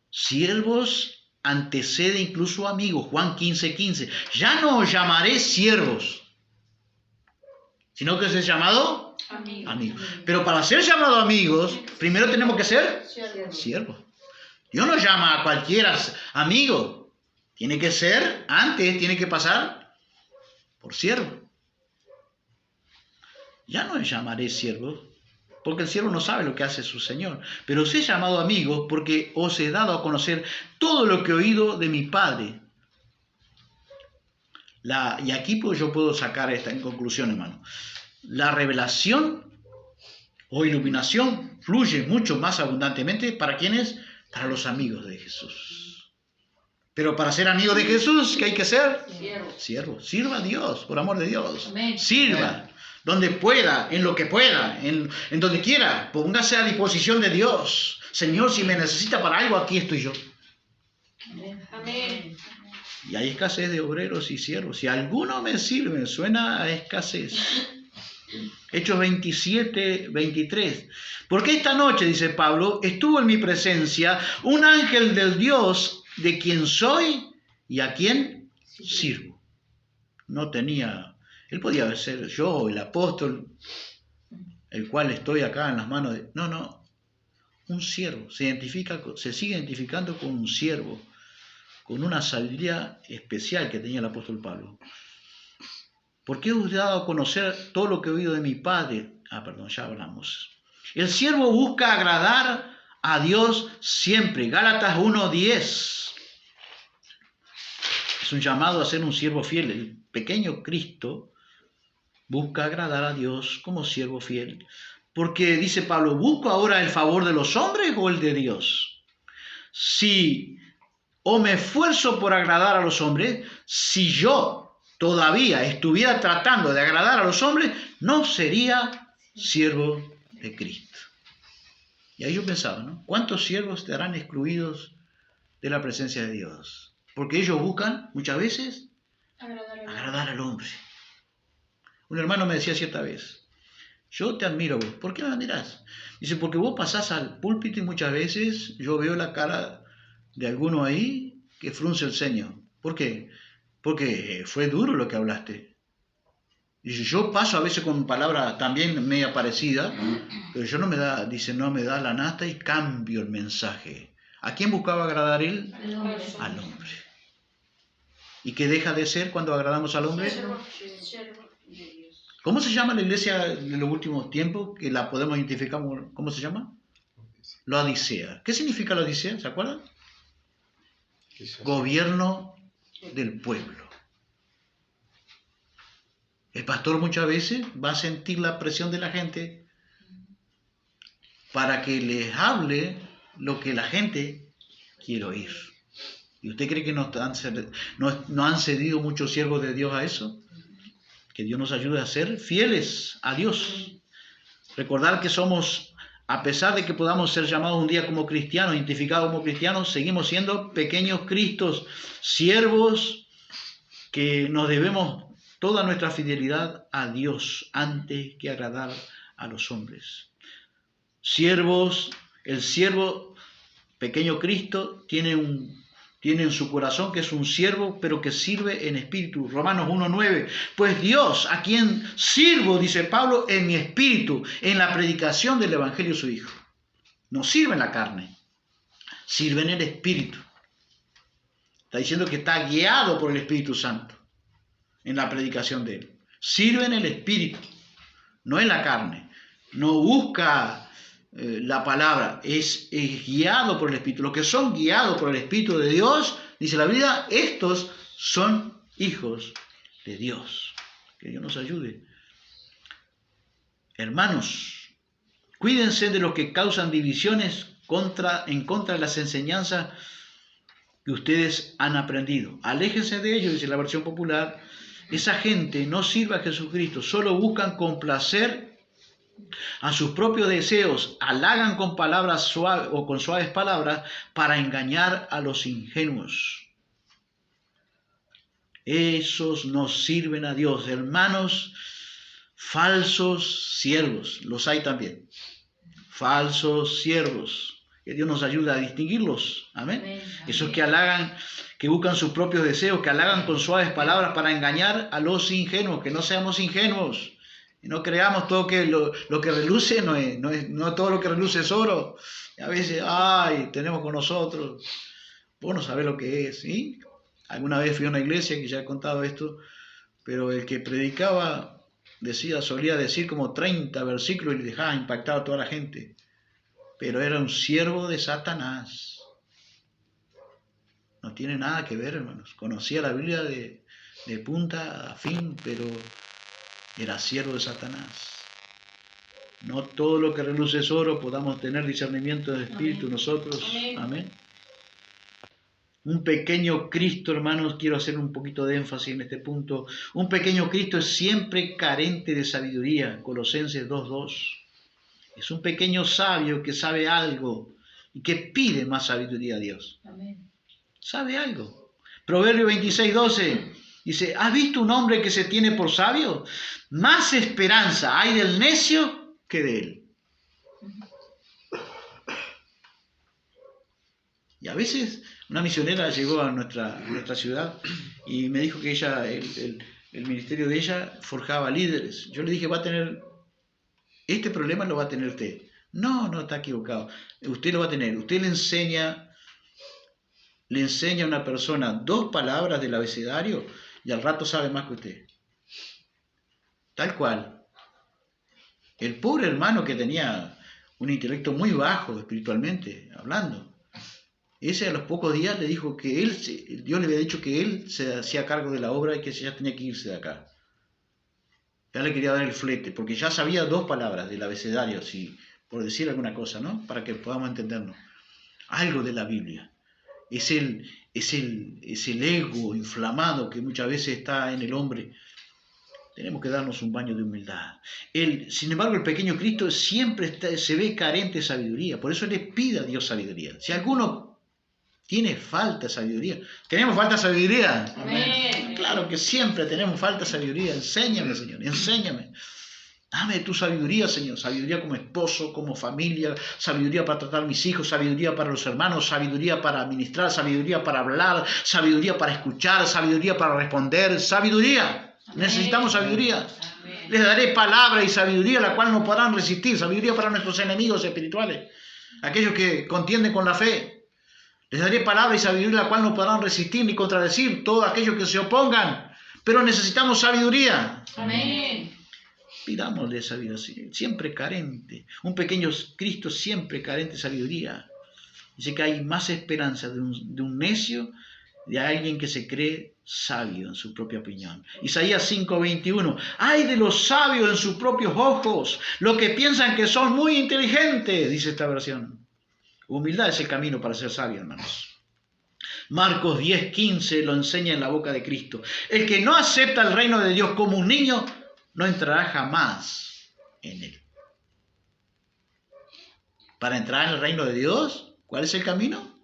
Siervos antecede incluso amigos. Juan 15:15. Ya no os llamaré siervos, sino que os he llamado amigos. Pero para ser llamados amigos, primero tenemos que ser siervos. Dios no llama a cualquiera amigo. Tiene que ser, antes tiene que pasar por siervo. Ya no os llamaré siervos, porque el siervo no sabe lo que hace su Señor. Pero os he llamado amigos porque os he dado a conocer todo lo que he oído de mi Padre. Y aquí yo puedo sacar esta en conclusión, hermano. La revelación o iluminación fluye mucho más abundantemente para quienes, para los amigos de Jesús. Pero para ser amigo de Jesús, ¿qué hay que ser? Siervo. Sirva a Dios, por amor de Dios. Amén. Sirva donde pueda, en lo que pueda, en donde quiera. Póngase a disposición de Dios. Señor, si me necesita para algo, aquí estoy yo. Amén. Y hay escasez de obreros y siervos. Si alguno me sirve, suena a escasez. Hechos 27:23. Porque esta noche, dice Pablo, estuvo en mi presencia un ángel del Dios de quien soy y a quien sirvo. No tenía, él podía ser yo, el apóstol, el cual estoy acá en las manos de... No, un siervo. Se sigue identificando con un siervo, con una sabiduría especial que tenía el apóstol Pablo. Porque he dado a conocer todo lo que he oído de mi Padre. Ya hablamos. El siervo busca agradar a Dios siempre. Gálatas 1:10. Es un llamado a ser un siervo fiel. El pequeño Cristo busca agradar a Dios como siervo fiel. Porque dice Pablo, ¿busco ahora el favor de los hombres o el de Dios? Si o me esfuerzo por agradar a los hombres, si yo todavía estuviera tratando de agradar a los hombres, no sería siervo de Cristo. Y ahí yo pensaba, ¿no? ¿Cuántos siervos estarán excluidos de la presencia de Dios? Porque ellos buscan, muchas veces, agradar al hombre. Un hermano me decía cierta vez, yo te admiro vos. ¿Por qué me admirás? Dice, porque vos pasás al púlpito y muchas veces yo veo la cara de alguno ahí que frunce el ceño. ¿Por qué? Porque fue duro lo que hablaste. Dice, yo paso a veces con palabras también media parecida, pero yo no me da la nata y cambio el mensaje. ¿A quién buscaba agradar él? Al hombre. ¿Y qué deja de ser cuando agradamos al hombre? ¿Cómo se llama la iglesia de los últimos tiempos? Que la podemos identificar, ¿cómo se llama? La Odisea. ¿Qué significa la Odisea? ¿Se acuerdan? Gobierno del pueblo. El pastor muchas veces va a sentir la presión de la gente para que les hable lo que la gente quiere oír. ¿Y usted cree que no han cedido muchos siervos de Dios a eso? Que Dios nos ayude a ser fieles a Dios. Recordar que somos, a pesar de que podamos ser llamados un día como cristianos, identificados como cristianos, seguimos siendo pequeños Cristos, siervos que nos debemos toda nuestra fidelidad a Dios antes que agradar a los hombres. Siervos, el siervo pequeño Cristo tiene en su corazón que es un siervo, pero que sirve en espíritu. Romanos 1:9. Pues Dios, a quien sirvo, dice Pablo, en mi espíritu, en la predicación del Evangelio de su Hijo. No sirve en la carne, sirve en el espíritu. Está diciendo que está guiado por el Espíritu Santo en la predicación de él. Sirve en el espíritu, no en la carne. No busca la palabra, es guiado por el Espíritu. Los que son guiados por el Espíritu de Dios, dice la Biblia, estos son hijos de Dios. Que Dios nos ayude. Hermanos, cuídense de los que causan divisiones en contra de las enseñanzas que ustedes han aprendido. Aléjense de ellos, dice la versión popular. Esa gente no sirve a Jesucristo, solo buscan complacer a sus propios deseos, halagan con palabras suaves o con suaves palabras para engañar a los ingenuos. Esos no sirven a Dios, hermanos. Falsos siervos, los hay también. falsos siervos. Que Dios nos ayude a distinguirlos. Amén. Amén. Esos que halagan, que buscan sus propios deseos, que halagan con suaves palabras para engañar a los ingenuos. Que no seamos ingenuos. Y no creamos todo que lo que reluce no todo lo que reluce es oro. Y a veces, ay, tenemos con nosotros. Vos no sabés lo que es, ¿sí? Alguna vez fui a una iglesia, que ya he contado esto, pero el que predicaba solía decir como 30 versículos y le dejaba impactado a toda la gente. Pero era un siervo de Satanás. No tiene nada que ver, hermanos. Conocía la Biblia de punta a fin, pero era siervo de Satanás. No todo lo que reluce es oro, podamos tener discernimiento de espíritu. Amén. Nosotros. Amén. Amén. Un pequeño Cristo, hermanos, quiero hacer un poquito de énfasis en este punto. Un pequeño Cristo es siempre carente de sabiduría. Colosenses 2:2. Es un pequeño sabio que sabe algo y que pide más sabiduría a Dios. Amén. Sabe algo. Proverbio 26:12 dice, ¿has visto un hombre que se tiene por sabio? Más esperanza hay del necio que de él. Y a veces una misionera llegó a nuestra ciudad y me dijo que ella, el ministerio de ella forjaba líderes. Yo le dije, este problema lo va a tener usted. No, está equivocado. Usted lo va a tener. Usted le enseña a una persona 2 palabras del abecedario y al rato sabe más que usted. Tal cual. El pobre hermano que tenía un intelecto muy bajo espiritualmente, hablando, ese a los pocos días le dijo que Dios le había dicho que él se hacía cargo de la obra y que ya tenía que irse de acá. Ya le quería dar el flete, porque ya sabía 2 palabras del abecedario, por decir alguna cosa, ¿no? Para que podamos entendernos. Algo de la Biblia. Es el ego inflamado que muchas veces está en el hombre. Tenemos que darnos un baño de humildad. Sin embargo, el pequeño Cristo siempre se ve carente de sabiduría. Por eso le pide a Dios sabiduría. Si alguno tiene falta de sabiduría. ¿Tenemos falta de sabiduría? Amén. Claro que siempre tenemos falta de sabiduría. Enséñame, Señor, enséñame. Dame tu sabiduría, Señor. Sabiduría como esposo, como familia. Sabiduría para tratar a mis hijos. Sabiduría para los hermanos. Sabiduría para administrar. Sabiduría para hablar. Sabiduría para escuchar. Sabiduría para responder. Sabiduría. Amén. Necesitamos sabiduría. Amén. Les daré palabra y sabiduría, la cual no podrán resistir. Sabiduría para nuestros enemigos espirituales. Aquellos que contienden con la fe. Les daré palabra y sabiduría, la cual no podrán resistir ni contradecir todos aquellos que se opongan. Pero necesitamos sabiduría. Amén. Pidámosle sabiduría, siempre carente. Un pequeño Cristo siempre carente de sabiduría. Dice que hay más esperanza de un necio, de alguien que se cree sabio en su propia opinión. Isaías 5:21. ¡Ay de los sabios en sus propios ojos! Los que piensan que son muy inteligentes, dice esta versión. Humildad es el camino para ser sabio, hermanos. Marcos 10:15 lo enseña en la boca de Cristo. El que no acepta el reino de Dios como un niño, no entrará jamás en él. Para entrar en el reino de Dios, ¿cuál es el camino?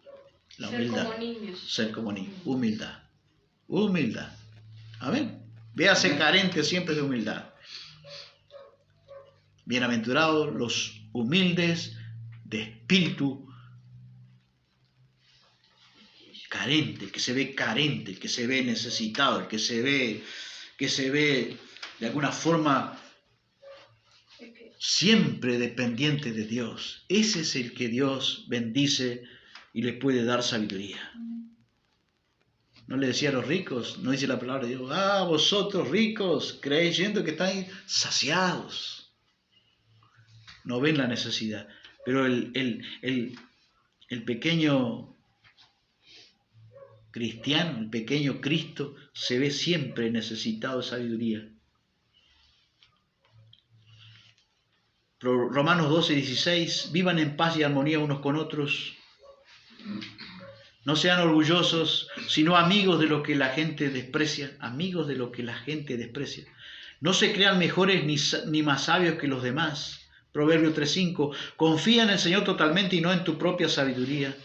La humildad. Ser como niños. Ser como niños. Humildad. Humildad. Amén. Véase carente siempre de humildad. Bienaventurados los humildes de espíritu. Carente, el que se ve carente, el que se ve necesitado, el que se ve de alguna forma siempre dependiente de Dios. Ese es el que Dios bendice y le puede dar sabiduría. No le decía a los ricos, no dice la palabra de Dios, vosotros ricos, creyendo que estáis saciados. No ven la necesidad. Pero el pequeño cristiano, el pequeño Cristo, se ve siempre necesitado de sabiduría. Romanos 12:16, vivan en paz y armonía unos con otros. No sean orgullosos, sino amigos de lo que la gente desprecia. Amigos de lo que la gente desprecia. No se crean mejores ni más sabios que los demás. Proverbio 3:5, confía en el Señor totalmente y no en tu propia sabiduría.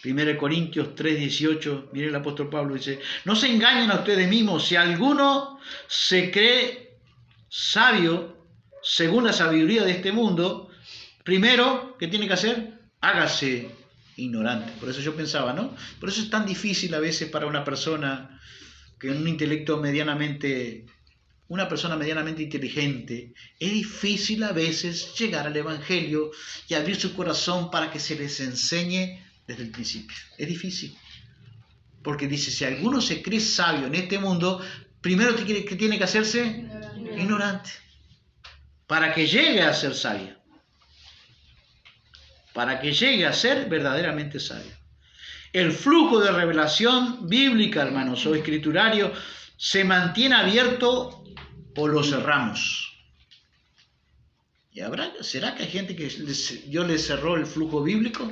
1 Corintios 3:18, mire el apóstol Pablo dice, no se engañen a ustedes mismos, si alguno se cree sabio, según la sabiduría de este mundo, primero, ¿qué tiene que hacer? Hágase ignorante. Por eso yo pensaba, ¿no? Por eso es tan difícil a veces para una persona que en un intelecto una persona medianamente inteligente, es difícil a veces llegar al Evangelio y abrir su corazón para que se les enseñe desde el principio. Es difícil. Porque dice, si alguno se cree sabio en este mundo, primero que tiene que hacerse ignorante. Para que llegue a ser sabio. Para que llegue a ser verdaderamente sabio. El flujo de revelación bíblica, hermanos, o escriturario, se mantiene abierto o lo cerramos. ¿Y será que hay gente que Dios le cerró el flujo bíblico?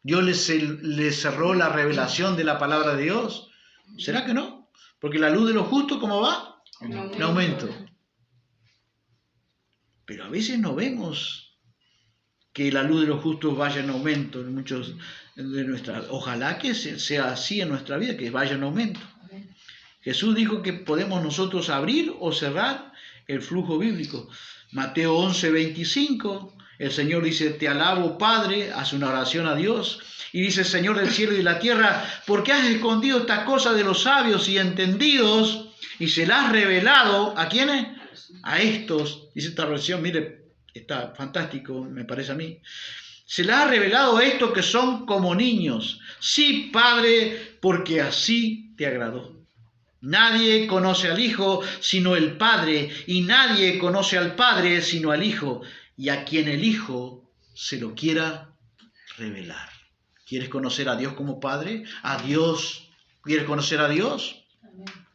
¿Dios le cerró la revelación de la palabra de Dios? ¿Será que no? Porque la luz de los justos, ¿cómo va? En aumento. Pero a veces no vemos que la luz de los justos vaya en aumento en muchos de nuestras. Ojalá que sea así en nuestra vida, que vaya en aumento. Jesús dijo que podemos nosotros abrir o cerrar el flujo bíblico. Mateo 11:25, el Señor dice, te alabo Padre, hace una oración a Dios, y dice, Señor del cielo y de la tierra, ¿por qué has escondido estas cosas de los sabios y entendidos y se las has revelado? ¿A quiénes? A estos, dice esta versión, mire, está fantástico, me parece a mí. Se las ha revelado a estos que son como niños. Sí, Padre, porque así te agradó. Nadie conoce al Hijo sino el Padre, y nadie conoce al Padre sino al Hijo, y a quien el Hijo se lo quiera revelar. ¿Quieres conocer a Dios como Padre? ¿A Dios? ¿Quieres conocer a Dios?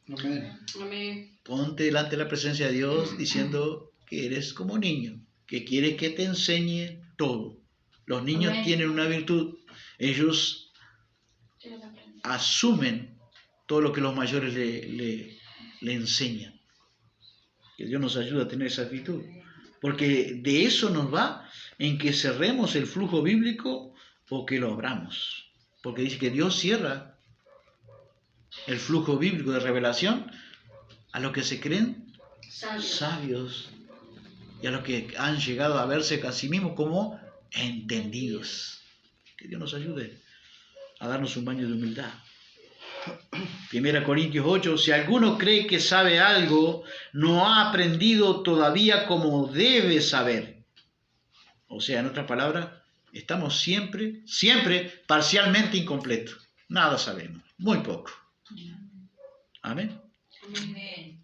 Amén. Amén. Ponte delante de la presencia de Dios diciendo que eres como niño, que quiere que te enseñe todo. Los niños tienen una virtud, ellos asumen todo lo que los mayores le enseñan. Que Dios nos ayude a tener esa actitud. Porque de eso nos va en que cerremos el flujo bíblico o que lo abramos. Porque dice que Dios cierra el flujo bíblico de revelación a los que se creen sabios y a los que han llegado a verse a sí mismos como entendidos. Que Dios nos ayude a darnos un baño de humildad. 1 Corintios 8, si alguno cree que sabe algo, no ha aprendido todavía como debe saber. O sea, en otras palabras, estamos siempre parcialmente incompletos. Nada sabemos, muy poco. Amén. Amén.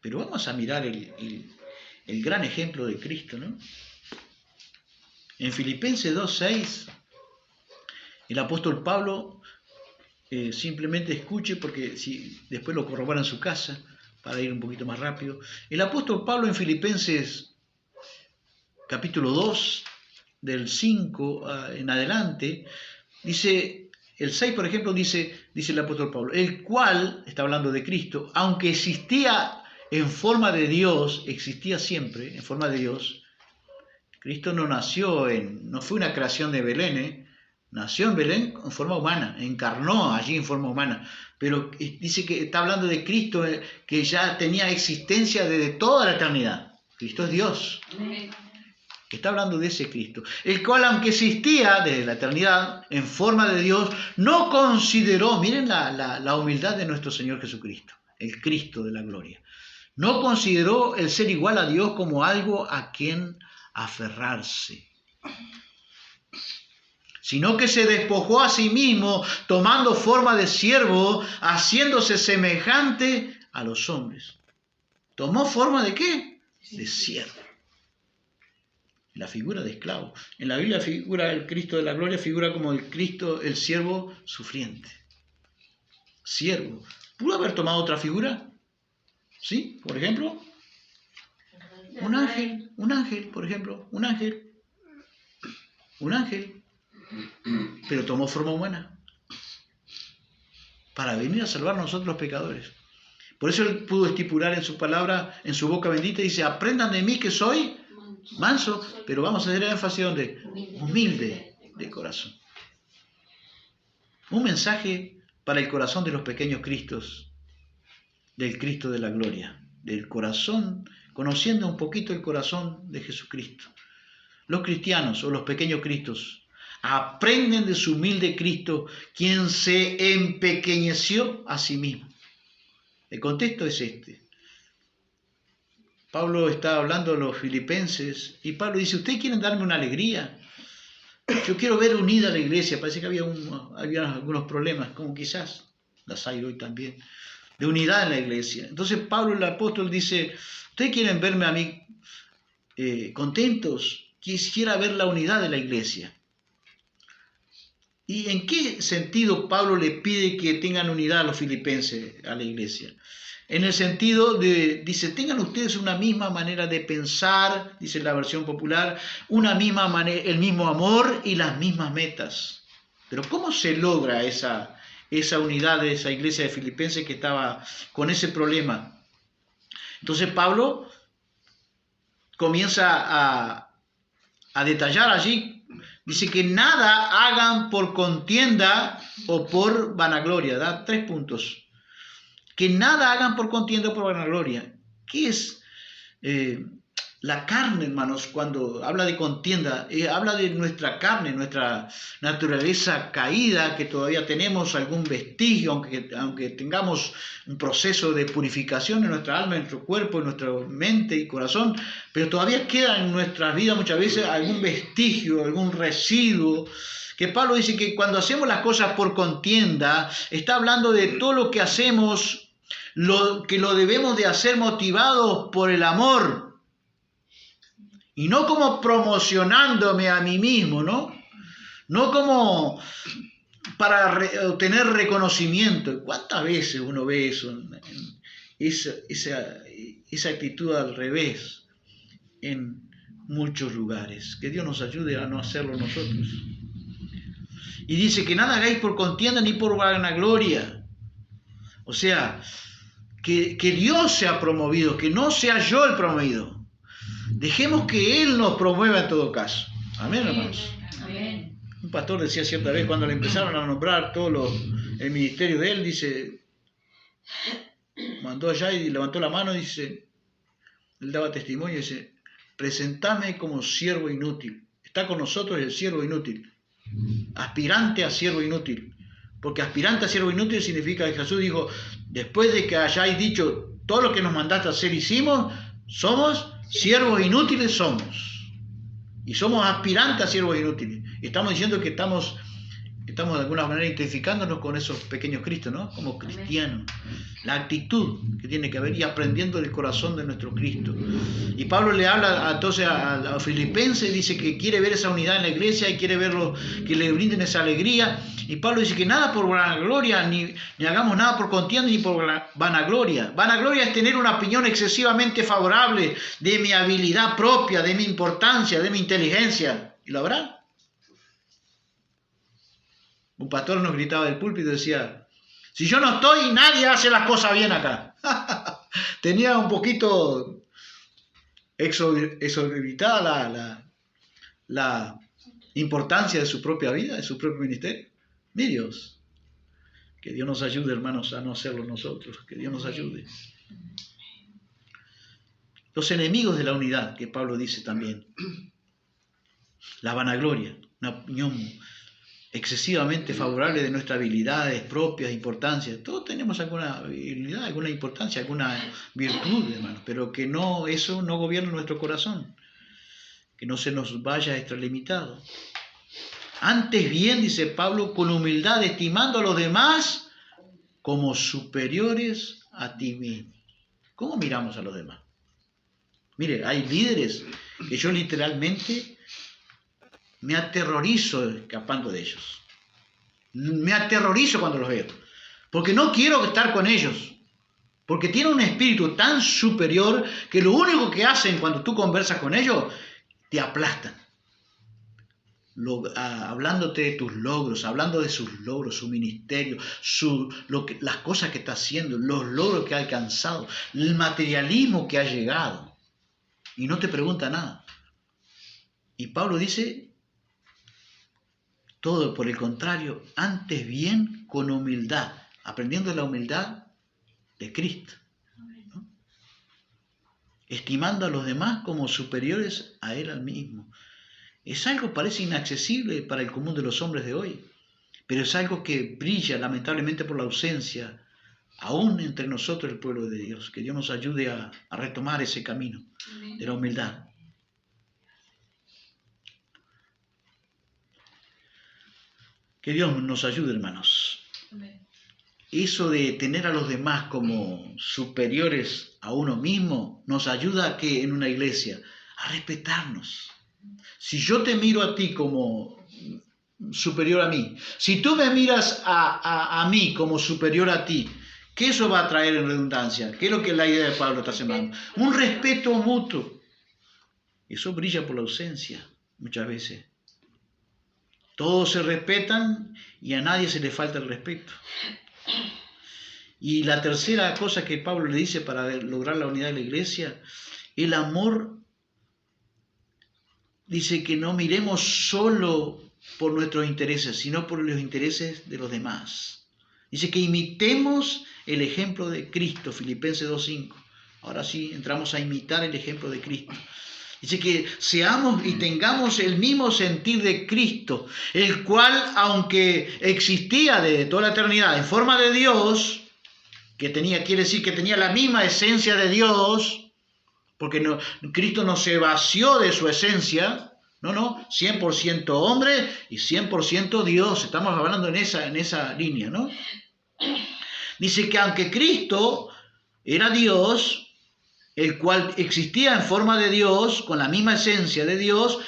Pero vamos a mirar el gran ejemplo de Cristo, ¿no? En Filipenses 2:6, el apóstol Pablo, simplemente escuche, porque si después lo corrobora en su casa, para ir un poquito más rápido. El apóstol Pablo en Filipenses capítulo 2, del 5 en adelante, dice, el 6 por ejemplo, dice el apóstol Pablo, el cual, está hablando de Cristo, aunque existía en forma de Dios, existía siempre en forma de Dios. Cristo no no fue una creación de Belén, nació en Belén en forma humana, encarnó allí en forma humana, pero dice que está hablando de Cristo que ya tenía existencia desde toda la eternidad. Cristo es Dios. Amén. Está hablando de ese Cristo, el cual aunque existía desde la eternidad en forma de Dios, no consideró, miren la humildad de nuestro Señor Jesucristo, el Cristo de la gloria, no consideró el ser igual a Dios como algo a quien aferrarse, sino que se despojó a sí mismo, tomando forma de siervo, haciéndose semejante a los hombres. ¿Tomó forma de qué? De siervo. La figura de esclavo. En la Biblia figura el Cristo de la gloria, figura como el Cristo, el siervo sufriente. Siervo. ¿Pudo haber tomado otra figura? ¿Sí? Por ejemplo, un ángel, por ejemplo, un ángel, pero tomó forma humana para venir a salvar a nosotros los pecadores. Por eso él pudo estipular en su palabra, en su boca bendita, dice, aprendan de mí que soy manso, pero vamos a hacer énfasis donde humilde de corazón. Un mensaje para el corazón de los pequeños Cristos. del Cristo de la gloria, del corazón, conociendo un poquito el corazón de Jesucristo. Los cristianos o los pequeños cristos aprenden de su humilde Cristo, quien se empequeñeció a sí mismo. El contexto es este. Pablo está hablando a los filipenses y Pablo dice, ¿ustedes quieren darme una alegría? Yo quiero ver unida a la iglesia. Parece que había algunos problemas, como quizás las hay hoy también, de unidad en la iglesia. Entonces Pablo el apóstol dice, ¿ustedes quieren verme a mí contentos? Quisiera ver la unidad de la iglesia. ¿Y en qué sentido Pablo le pide que tengan unidad a los filipenses, a la iglesia? En el sentido de, dice, tengan ustedes una misma manera de pensar, dice la versión popular, una misma manera, el mismo amor y las mismas metas. Pero ¿cómo se logra esa unidad de esa iglesia de Filipenses que estaba con ese problema? Entonces Pablo comienza a detallar allí, dice que nada hagan por contienda o por vanagloria, da 3 puntos. Que nada hagan por contienda o por vanagloria. ¿Qué es la carne, hermanos? Cuando habla de contienda, habla de nuestra carne, nuestra naturaleza caída, que todavía tenemos algún vestigio, aunque tengamos un proceso de purificación en nuestra alma, en nuestro cuerpo, en nuestra mente y corazón, pero todavía queda en nuestras vidas muchas veces algún vestigio, algún residuo, que Pablo dice que cuando hacemos las cosas por contienda, está hablando de todo lo que hacemos, que lo debemos de hacer motivados por el amor, y no como promocionándome a mí mismo, ¿no? No como para obtener reconocimiento. ¿Cuántas veces uno ve eso? Esa actitud al revés en muchos lugares. Que Dios nos ayude a no hacerlo nosotros. Y dice que nada hagáis por contienda ni por vanagloria. O sea, que Dios sea promovido, que no sea yo el promovido. Dejemos que Él nos promueva en todo caso. Amén, hermanos. Amén. Un pastor decía cierta vez, cuando le empezaron a nombrar todo el ministerio de él, dice, mandó allá y levantó la mano y dice, él daba testimonio y dice, presentame como siervo inútil. Está con nosotros el siervo inútil, aspirante a siervo inútil. Porque aspirante a siervo inútil significa que Jesús dijo, después de que hayáis dicho todo lo que nos mandaste a hacer hicimos, somos siervos inútiles somos. Y somos aspirantes a siervos inútiles. Y estamos diciendo que estamos de alguna manera identificándonos con esos pequeños Cristos, ¿no? Como cristianos. La actitud que tiene que haber y aprendiendo del corazón de nuestro Cristo. Y Pablo le habla entonces a los filipenses, dice que quiere ver esa unidad en la iglesia y quiere verlo, que le brinden esa alegría. Y Pablo dice que nada por vanagloria, ni hagamos nada por contienda ni por vanagloria. Vanagloria es tener una opinión excesivamente favorable de mi habilidad propia, de mi importancia, de mi inteligencia. ¿Y lo habrá? Un pastor nos gritaba del púlpito y decía, si yo no estoy, nadie hace las cosas bien acá. Tenía un poquito exorbitada la importancia de su propia vida, de su propio ministerio. Mi Dios, que Dios nos ayude, hermanos, a no hacerlo nosotros, que Dios nos ayude. Los enemigos de la unidad, que Pablo dice también, la vanagloria, una opinión excesivamente favorable de nuestras habilidades propias, importancia. Todos tenemos alguna habilidad, alguna importancia, alguna virtud, hermanos, pero que no, eso no gobierne nuestro corazón, que no se nos vaya extralimitado. Antes bien, dice Pablo, con humildad, estimando a los demás como superiores a ti mismo. ¿Cómo miramos a los demás? Mire, hay líderes que yo literalmente me aterrorizo escapando de ellos. Me aterrorizo cuando los veo. Porque no quiero estar con ellos. Porque tienen un espíritu tan superior que lo único que hacen cuando tú conversas con ellos, te aplastan. Hablándote de tus logros, hablando de sus logros, su ministerio, las cosas que está haciendo, los logros que ha alcanzado, el materialismo que ha llegado. Y no te pregunta nada. Y Pablo dice, todo por el contrario, antes bien con humildad, aprendiendo la humildad de Cristo. estimando a los demás como superiores a él al mismo. Es algo parece inaccesible para el común de los hombres de hoy, pero es algo que brilla lamentablemente por la ausencia, aún entre nosotros el pueblo de Dios. Que Dios nos ayude a retomar ese camino de la humildad. Que Dios nos ayude, hermanos. Eso de tener a los demás como superiores a uno mismo nos ayuda a que en una iglesia a respetarnos. Si yo te miro a ti como superior a mí, si tú me miras a mí como superior a ti, ¿qué eso va a traer en redundancia? ¿Qué es lo que la idea de Pablo está sembrando? Un respeto mutuo. Eso brilla por la ausencia muchas veces. Todos se respetan y a nadie se le falta el respeto. Y la tercera cosa que Pablo le dice para lograr la unidad de la iglesia, el amor, dice que no miremos solo por nuestros intereses, sino por los intereses de los demás. Dice que imitemos el ejemplo de Cristo, Filipenses 2:5. Ahora sí, entramos a imitar el ejemplo de Cristo. Dice que seamos y tengamos el mismo sentir de Cristo, el cual, aunque existía desde toda la eternidad en forma de Dios, quiere decir que tenía la misma esencia de Dios, porque Cristo no se vació de su esencia, 100% hombre y 100% Dios, estamos hablando en esa línea, ¿no? Dice que aunque Cristo era Dios, el cual existía en forma de Dios, con la misma esencia de Dios,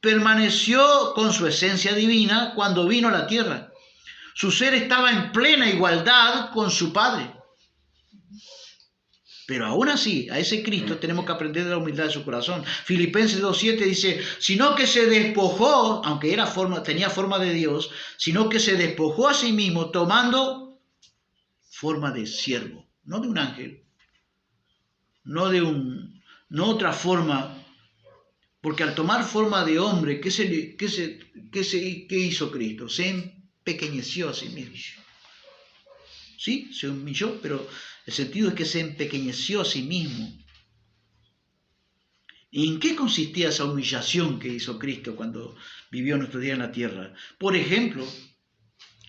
permaneció con su esencia divina cuando vino a la tierra. Su ser estaba en plena igualdad con su Padre. Pero aún así, a ese Cristo tenemos que aprender de la humildad de su corazón. Filipenses 2:7 dice, sino que se despojó, aunque tenía forma de Dios, sino que se despojó a sí mismo tomando forma de siervo, no de un ángel, no otra forma, porque al tomar forma de hombre, ¿qué hizo Cristo? Se empequeñeció a sí mismo. Sí, se humilló, pero el sentido es que se empequeñeció a sí mismo. ¿Y en qué consistía esa humillación que hizo Cristo cuando vivió nuestro día en la tierra? Por ejemplo,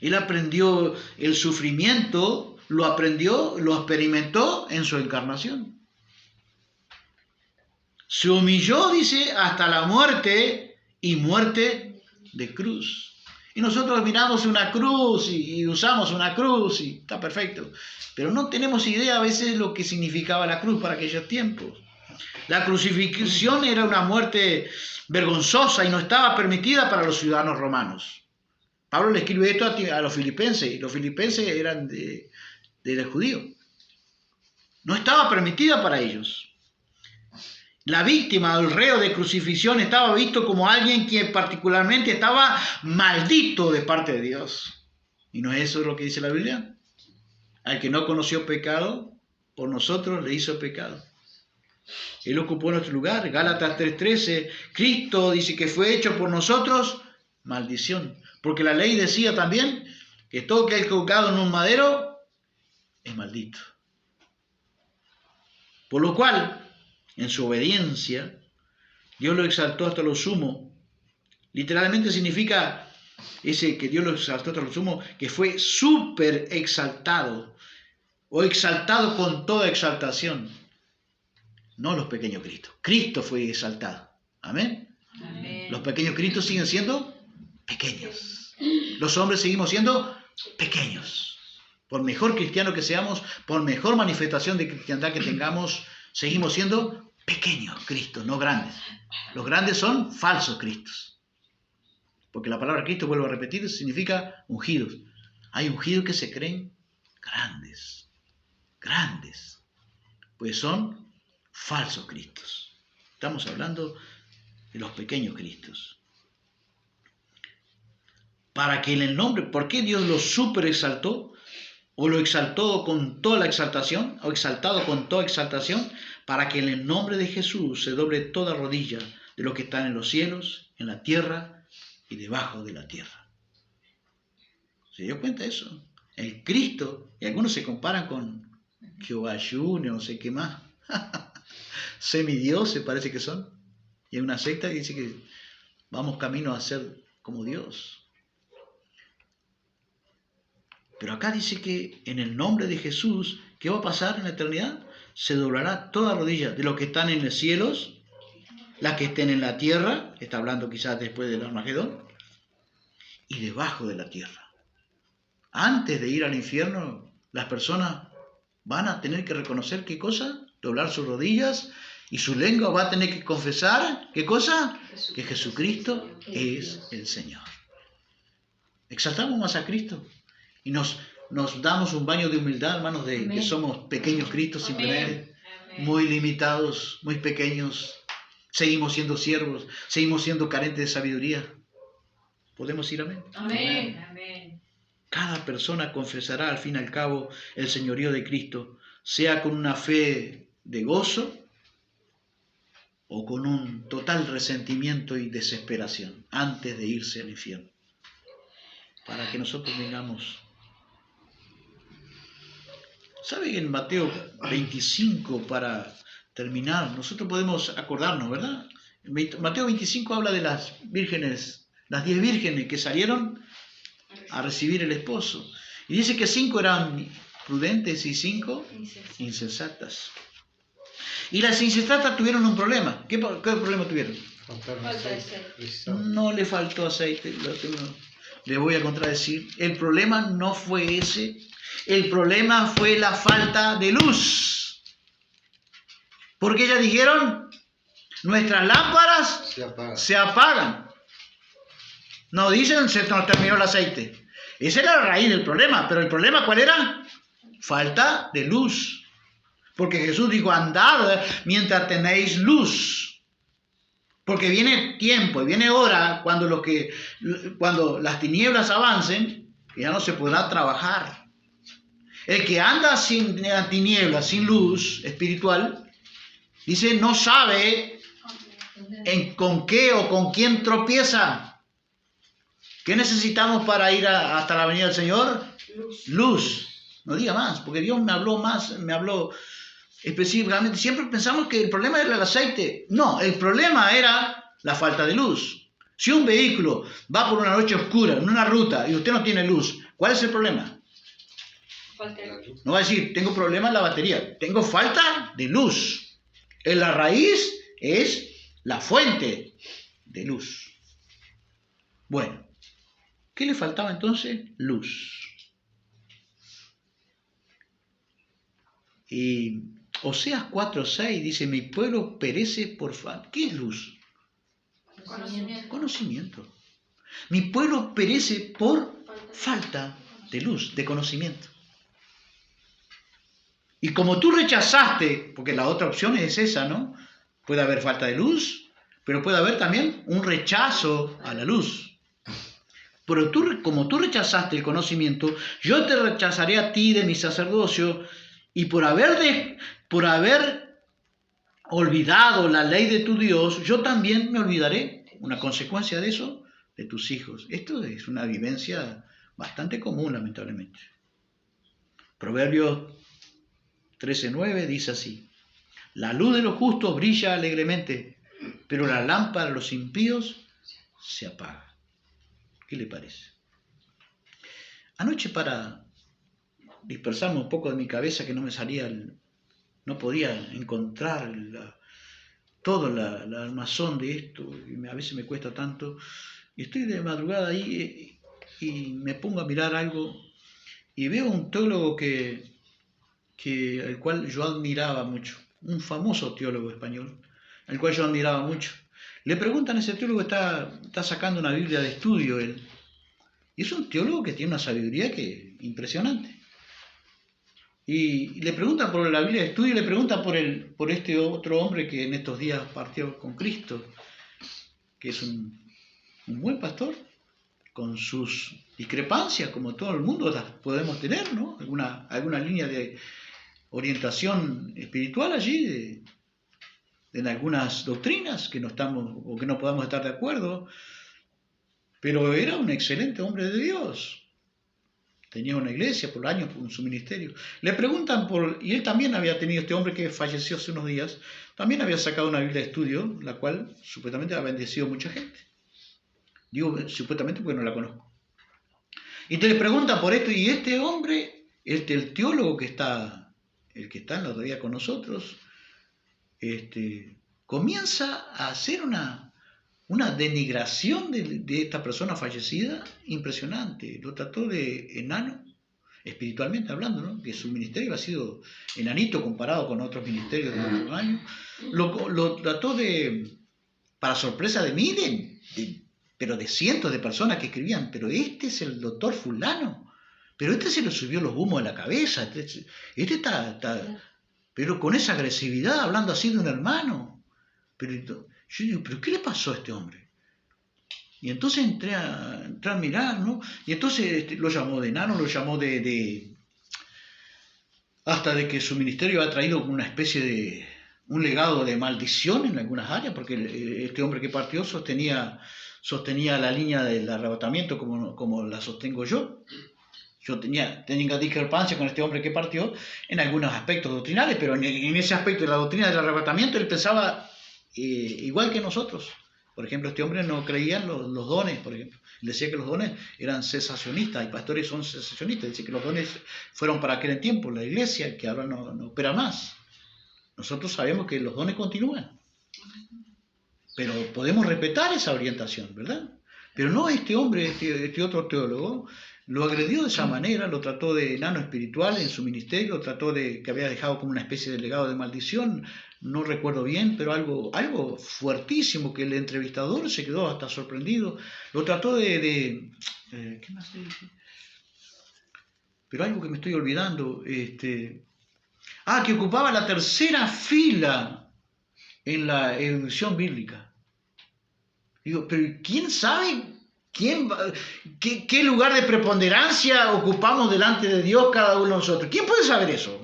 Él aprendió el sufrimiento, lo experimentó en su encarnación. Se humilló, dice, hasta la muerte y muerte de cruz. Y nosotros miramos una cruz y usamos una cruz y está perfecto. Pero no tenemos idea a veces lo que significaba la cruz para aquellos tiempos. La crucifixión era una muerte vergonzosa y no estaba permitida para los ciudadanos romanos. Pablo le escribe esto a los filipenses, y los filipenses eran de judíos. No estaba permitida para ellos. La víctima o el reo de crucifixión estaba visto como alguien que particularmente estaba maldito de parte de Dios. ¿Y no es eso lo que dice la Biblia? Al que no conoció pecado, por nosotros le hizo pecado. Él ocupó nuestro lugar. Gálatas 3:13, Cristo dice que fue hecho por nosotros maldición. Porque la ley decía también que todo que es colgado en un madero es maldito. Por lo cual, en su obediencia, Dios lo exaltó hasta lo sumo. Literalmente significa que Dios lo exaltó hasta lo sumo, que fue súper exaltado, o exaltado con toda exaltación. No los pequeños Cristos. Cristo fue exaltado. Amén. Amén. Los pequeños Cristos siguen siendo pequeños. Los hombres seguimos siendo pequeños. Por mejor cristiano que seamos, por mejor manifestación de cristiandad que tengamos, seguimos siendo pequeños Cristos, no grandes. Los grandes son falsos Cristos. Porque la palabra Cristo, vuelvo a repetir, significa ungidos. Hay ungidos que se creen grandes. Grandes. Pues son falsos Cristos. Estamos hablando de los pequeños Cristos. Para que en el nombre, ¿por qué Dios lo super exaltó? ¿O lo exaltó con toda la exaltación? ¿O exaltado con toda exaltación? Para que en el nombre de Jesús se doble toda rodilla de los que están en los cielos, en la tierra y debajo de la tierra. ¿Se dio cuenta de eso? El Cristo, y algunos se comparan con Jehová Junior, no sé qué más. semidioses, parece que son. Y hay una secta que dice que vamos camino a ser como Dios. Pero acá dice que en el nombre de Jesús, ¿qué va a pasar en la eternidad? Se doblará toda rodilla de los que están en los cielos, las que estén en la tierra, está hablando quizás después del Armagedón, y debajo de la tierra. Antes de ir al infierno, las personas van a tener que reconocer ¿qué cosa? Doblar sus rodillas y su lengua va a tener que confesar ¿qué cosa? Que Jesucristo es el Señor. Exaltamos más a Cristo y nos damos un baño de humildad, hermanos, de que somos pequeños Cristos simplemente, muy limitados, muy pequeños. Seguimos siendo siervos, seguimos siendo carentes de sabiduría. ¿Podemos ir amén? Amén. Amén. Cada persona confesará al fin y al cabo el señorío de Cristo, sea con una fe de gozo o con un total resentimiento y desesperación antes de irse al infierno. Para que nosotros vengamos. ¿Sabe que en Mateo 25, para terminar, nosotros podemos acordarnos, ¿verdad? Mateo 25 habla de las vírgenes, las 10 vírgenes que salieron a recibir el esposo. Y dice que 5 eran prudentes y 5 insensatas. Y las insensatas tuvieron un problema. ¿Qué problema tuvieron? Falta de aceite. No le faltó aceite. Le voy a contradecir. El problema no fue ese. El problema fue la falta de luz. Porque ellas dijeron, nuestras lámparas se apagan. No dicen, se nos terminó el aceite. Esa era la raíz del problema. Pero el problema, ¿cuál era? Falta de luz. Porque Jesús dijo, andad mientras tenéis luz. Porque viene tiempo y viene hora cuando las tinieblas avancen, que ya no se podrá trabajar. El que anda sin tinieblas, sin luz espiritual, dice, no sabe con qué o con quién tropieza. ¿Qué necesitamos para ir hasta la venida del Señor? Luz. No diga más, porque Dios me habló específicamente. Siempre pensamos que el problema era el aceite. No, el problema era la falta de luz. Si un vehículo va por una noche oscura, en una ruta, y usted no tiene luz, ¿cuál es el problema? No va a decir, tengo problema en la batería. Tengo falta de luz. En la raíz es la fuente de luz. Bueno, ¿qué le faltaba entonces? Luz. Y Oseas 4:6 dice, mi pueblo perece por falta. ¿Qué es luz? Conocimiento. Mi pueblo perece por falta de luz, de conocimiento. Y como tú rechazaste, porque la otra opción es esa, ¿no? Puede haber falta de luz, pero puede haber también un rechazo a la luz. Pero como tú rechazaste el conocimiento, yo te rechazaré a ti de mi sacerdocio, y por haber olvidado la ley de tu Dios, yo también me olvidaré, una consecuencia de eso, de tus hijos. Esto es una vivencia bastante común, lamentablemente. Proverbios 13:9 dice así, la luz de los justos brilla alegremente, pero la lámpara de los impíos se apaga. ¿Qué le parece? Anoche, para dispersarme un poco de mi cabeza, que no me salía, no podía encontrar todo el armazón de esto, y a veces me cuesta tanto, y estoy de madrugada ahí y me pongo a mirar algo y veo un teólogo el cual yo admiraba mucho, un famoso teólogo español, el cual yo admiraba mucho. Le preguntan a ese teólogo, está sacando una Biblia de estudio él, y es un teólogo que tiene una sabiduría impresionante. Y le preguntan por la Biblia de estudio, y le preguntan por este otro hombre que en estos días partió con Cristo, que es un buen pastor, con sus discrepancias, como todo el mundo las podemos tener, ¿no? Alguna línea de orientación espiritual allí, en algunas doctrinas que no podamos estar de acuerdo, pero era un excelente hombre de Dios. tenía una iglesia por años en su ministerio. Le preguntan y él también había tenido, este hombre que falleció hace unos días, también había sacado una Biblia de estudio, la cual supuestamente ha bendecido a mucha gente. Digo supuestamente porque no la conozco. Y te le preguntan por esto, y este hombre, el teólogo el que está en la otro día con nosotros, comienza a hacer una denigración de esta persona fallecida impresionante. Lo trató de enano, espiritualmente hablando, ¿no? Que su ministerio ha sido enanito comparado con otros ministerios de otros años. Lo trató para sorpresa de miren, pero de cientos de personas que escribían, pero este es el doctor fulano, pero este se le subió los humos de la cabeza, este está, pero con esa agresividad, hablando así de un hermano. Pero yo digo, ¿pero qué le pasó a este hombre? Y entonces entré a mirar, ¿no? Y entonces lo llamó de enano, lo llamó hasta de que su ministerio ha traído una especie de un legado de maldición en algunas áreas, porque este hombre que partió sostenía la línea del arrebatamiento como la sostengo yo. Yo tenía discrepancia con este hombre que partió en algunos aspectos doctrinales, pero en ese aspecto de la doctrina del arrebatamiento él pensaba igual que nosotros. Por ejemplo, este hombre no creía en los dones, por ejemplo. Él decía que los dones eran cesacionistas, hay pastores que son cesacionistas, dice que los dones fueron para aquel tiempo, la iglesia, que ahora no opera más. Nosotros sabemos que los dones continúan, pero podemos respetar esa orientación, ¿verdad? Pero no este hombre, este otro teólogo, lo agredió de esa manera, lo trató de enano espiritual en su ministerio, lo trató de que había dejado como una especie de legado de maldición, no recuerdo bien, pero algo fuertísimo que el entrevistador se quedó hasta sorprendido. Lo trató ¿qué más le dije? Pero algo que me estoy olvidando, que ocupaba la tercera fila en la erudición bíblica. Digo, pero ¿quién sabe qué lugar de preponderancia ocupamos delante de Dios cada uno de nosotros? ¿Quién puede saber eso?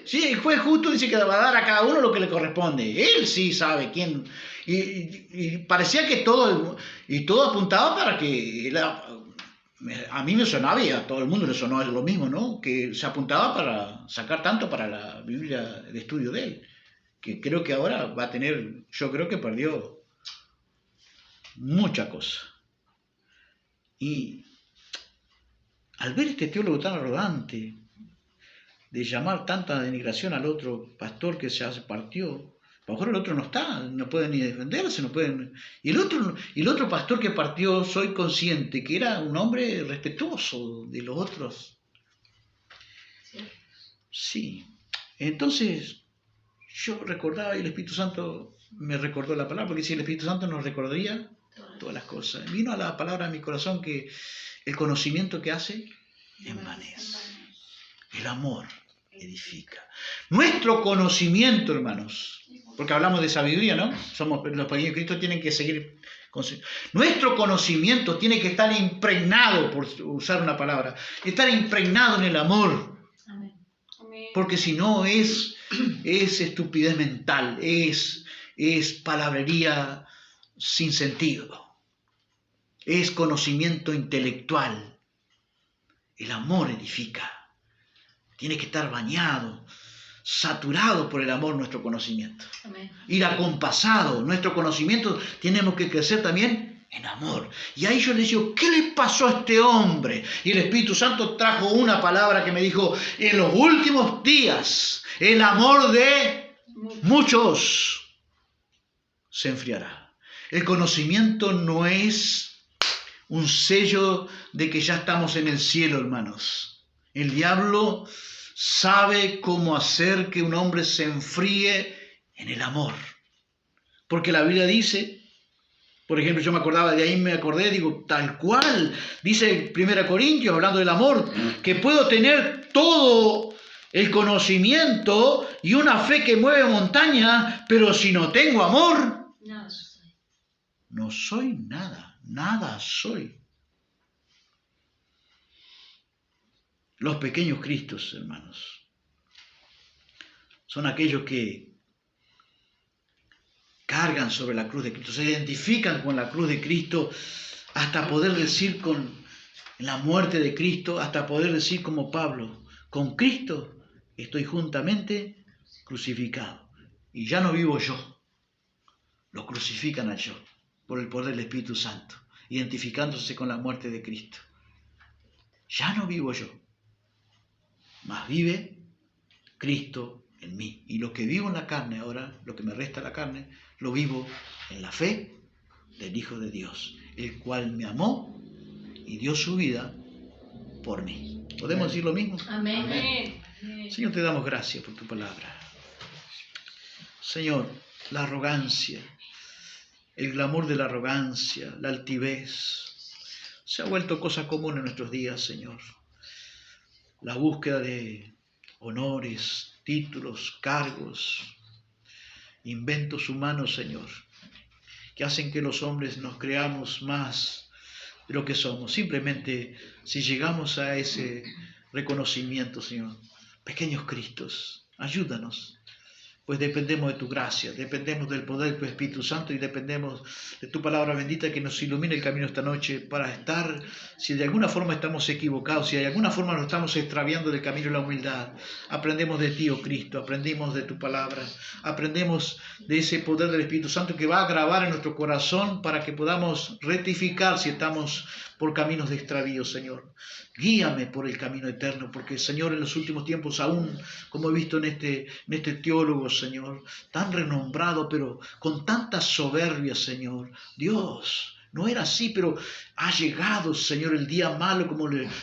Sí, el juez justo dice que va a dar a cada uno lo que le corresponde. Él sí sabe quién. Y parecía que todo apuntaba para que a mí me sonaba y a todo el mundo le sonó lo mismo, ¿no? Que se apuntaba para sacar tanto para la Biblia de estudio de él, que creo que ahora va a tener, yo creo que perdió mucha cosa. Y al ver este teólogo tan arrogante, de llamar tanta denigración al otro pastor que se partió, a lo mejor el otro no puede ni defenderse, y el otro pastor que partió, soy consciente que era un hombre respetuoso de los otros. Sí. Entonces, yo recordaba, y el Espíritu Santo me recordó la palabra, porque si el Espíritu Santo nos recordaría todas las cosas. Vino a la palabra en mi corazón que el conocimiento que hace envanece. El amor edifica. Nuestro conocimiento, hermanos, porque hablamos de sabiduría, ¿no? Los pequeños Cristos tienen que seguir. Nuestro conocimiento tiene que estar impregnado, por usar una palabra, estar impregnado en el amor. Amén. Porque si no es estupidez mental, es palabrería sin sentido, es conocimiento intelectual. El amor edifica. Tiene que estar bañado, saturado por el amor nuestro conocimiento. Amén. Ir acompasado. Nuestro conocimiento tenemos que crecer también en amor. Y ahí yo le digo, ¿qué le pasó a este hombre? Y el Espíritu Santo trajo una palabra que me dijo, en los últimos días, el amor de muchos se enfriará. El conocimiento no es un sello de que ya estamos en el cielo, hermanos. El diablo sabe cómo hacer que un hombre se enfríe en el amor. Porque la Biblia dice, por ejemplo, yo me acordé, digo, tal cual, dice 1 Corintios, hablando del amor, que puedo tener todo el conocimiento y una fe que mueve montañas, pero si no tengo amor, no soy nada, nada soy. Los pequeños Cristos, hermanos, son aquellos que cargan sobre la cruz de Cristo, se identifican con la cruz de Cristo hasta poder decir en la muerte de Cristo, hasta poder decir como Pablo, con Cristo estoy juntamente crucificado. Y ya no vivo yo, lo crucifican a yo, por el poder del Espíritu Santo, identificándose con la muerte de Cristo. Ya no vivo yo, mas vive Cristo en mí. Y lo que vivo en la carne ahora, lo que me resta la carne, lo vivo en la fe del Hijo de Dios, el cual me amó y dio su vida por mí. ¿Podemos decir lo mismo? Amén. Amén. Señor, te damos gracias por tu palabra. Señor, la arrogancia, el glamour de la arrogancia, la altivez, se ha vuelto cosa común en nuestros días, Señor. La búsqueda de honores, títulos, cargos, inventos humanos, Señor, que hacen que los hombres nos creamos más de lo que somos. Simplemente, si llegamos a ese reconocimiento, Señor, pequeños Cristos, ayúdanos, pues dependemos de tu gracia, dependemos del poder de tu Espíritu Santo y dependemos de tu palabra bendita que nos ilumine el camino esta noche para estar, si de alguna forma estamos equivocados, si de alguna forma nos estamos extraviando del camino de la humildad, aprendemos de ti, oh Cristo, aprendemos de tu palabra, aprendemos de ese poder del Espíritu Santo que va a grabar en nuestro corazón para que podamos rectificar si estamos por caminos de extravío, Señor. Guíame por el camino eterno, porque, Señor, en los últimos tiempos, aún como he visto en este teólogo, Señor, tan renombrado, pero con tanta soberbia, Señor, Dios, no era así, pero ha llegado, Señor, el día malo,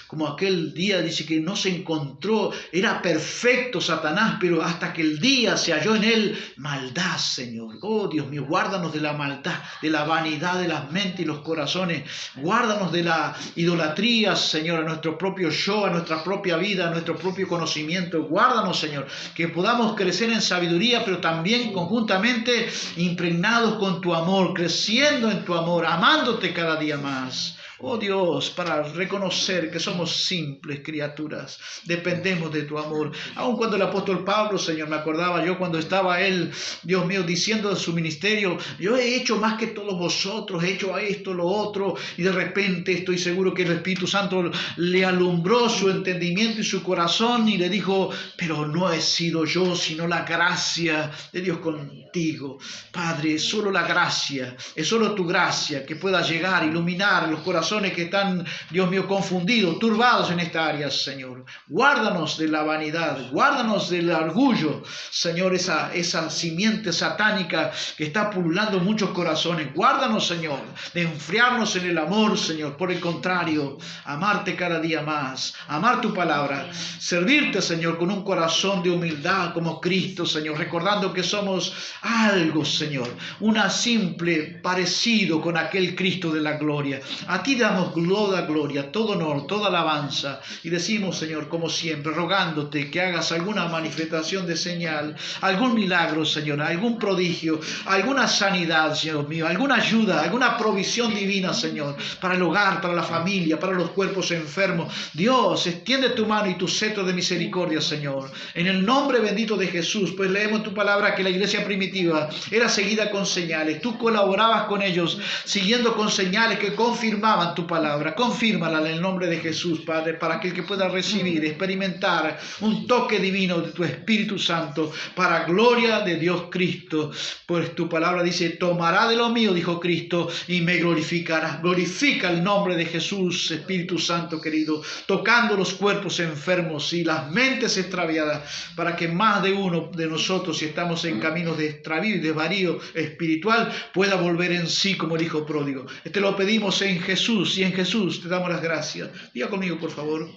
como aquel día, dice que no se encontró, era perfecto Satanás, pero hasta que el día se halló en él maldad, Señor. Oh, Dios mío, guárdanos de la maldad, de la vanidad de las mentes y los corazones, guárdanos de la idolatría, Señor, a nuestro propio yo, a nuestra propia vida, a nuestro propio conocimiento. Guárdanos, Señor, que podamos crecer en sabiduría, pero también conjuntamente impregnados con tu amor, creciendo en tu amor, amándote cada día más. Oh Dios, para reconocer que somos simples criaturas, dependemos de tu amor. Aun cuando el apóstol Pablo, Señor, me acordaba yo cuando estaba él, Dios mío, diciendo de su ministerio, yo he hecho más que todos vosotros, he hecho esto, lo otro, y de repente estoy seguro que el Espíritu Santo le alumbró su entendimiento y su corazón y le dijo, pero no he sido yo, sino la gracia de Dios contigo. Padre, es solo la gracia, es solo tu gracia que pueda llegar, iluminar los corazones que están, Dios mío, confundidos, turbados en esta área, Señor. Guárdanos de la vanidad, guárdanos del orgullo, Señor, esa simiente satánica que está pululando en muchos corazones. Guárdanos, Señor, de enfriarnos en el amor, Señor. Por el contrario, amarte cada día más, amar tu palabra, servirte, Señor, con un corazón de humildad como Cristo, Señor, recordando que somos algo, Señor, una simple parecido con aquel Cristo de la gloria. A ti damos toda gloria, todo honor, toda alabanza y decimos, Señor, como siempre, rogándote que hagas alguna manifestación de señal, algún milagro, Señor, algún prodigio, alguna sanidad, Señor mío, alguna ayuda, alguna provisión divina, Señor, para el hogar, para la familia, para los cuerpos enfermos. Dios, extiende tu mano y tu cetro de misericordia, Señor, en el nombre bendito de Jesús, pues leemos en tu palabra que la iglesia primitiva era seguida con señales, tú colaborabas con ellos, siguiendo con señales que confirmaban tu palabra. Confírmala en el nombre de Jesús, Padre, para aquel que pueda recibir, experimentar un toque divino de tu Espíritu Santo, para gloria de Dios Cristo. Pues tu palabra dice, tomará de lo mío, dijo Cristo, y me glorificará. Glorifica el nombre de Jesús, Espíritu Santo querido, tocando los cuerpos enfermos y las mentes extraviadas, para que más de uno de nosotros, si estamos en caminos de extravío y desvarío espiritual, pueda volver en sí como el Hijo pródigo. Te lo pedimos en Jesús, y en Jesús te damos las gracias. Diga conmigo, por favor.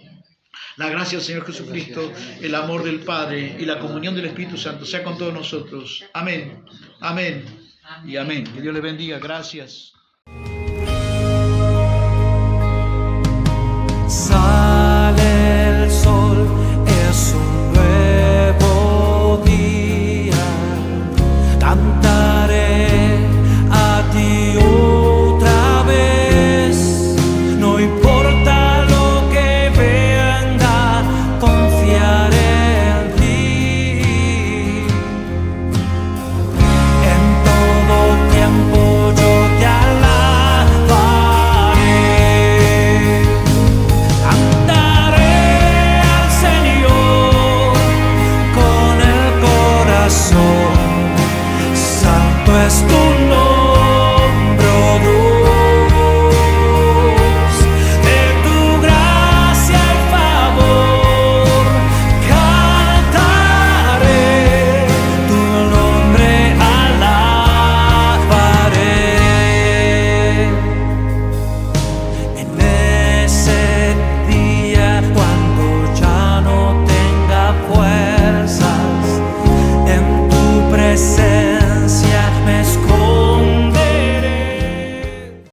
La gracia del Señor Jesucristo, el amor del Padre y la comunión del Espíritu Santo sea con todos nosotros. Amén, amén y amén. Que Dios le bendiga. Gracias. Sale el sol, es un nuevo día. Canta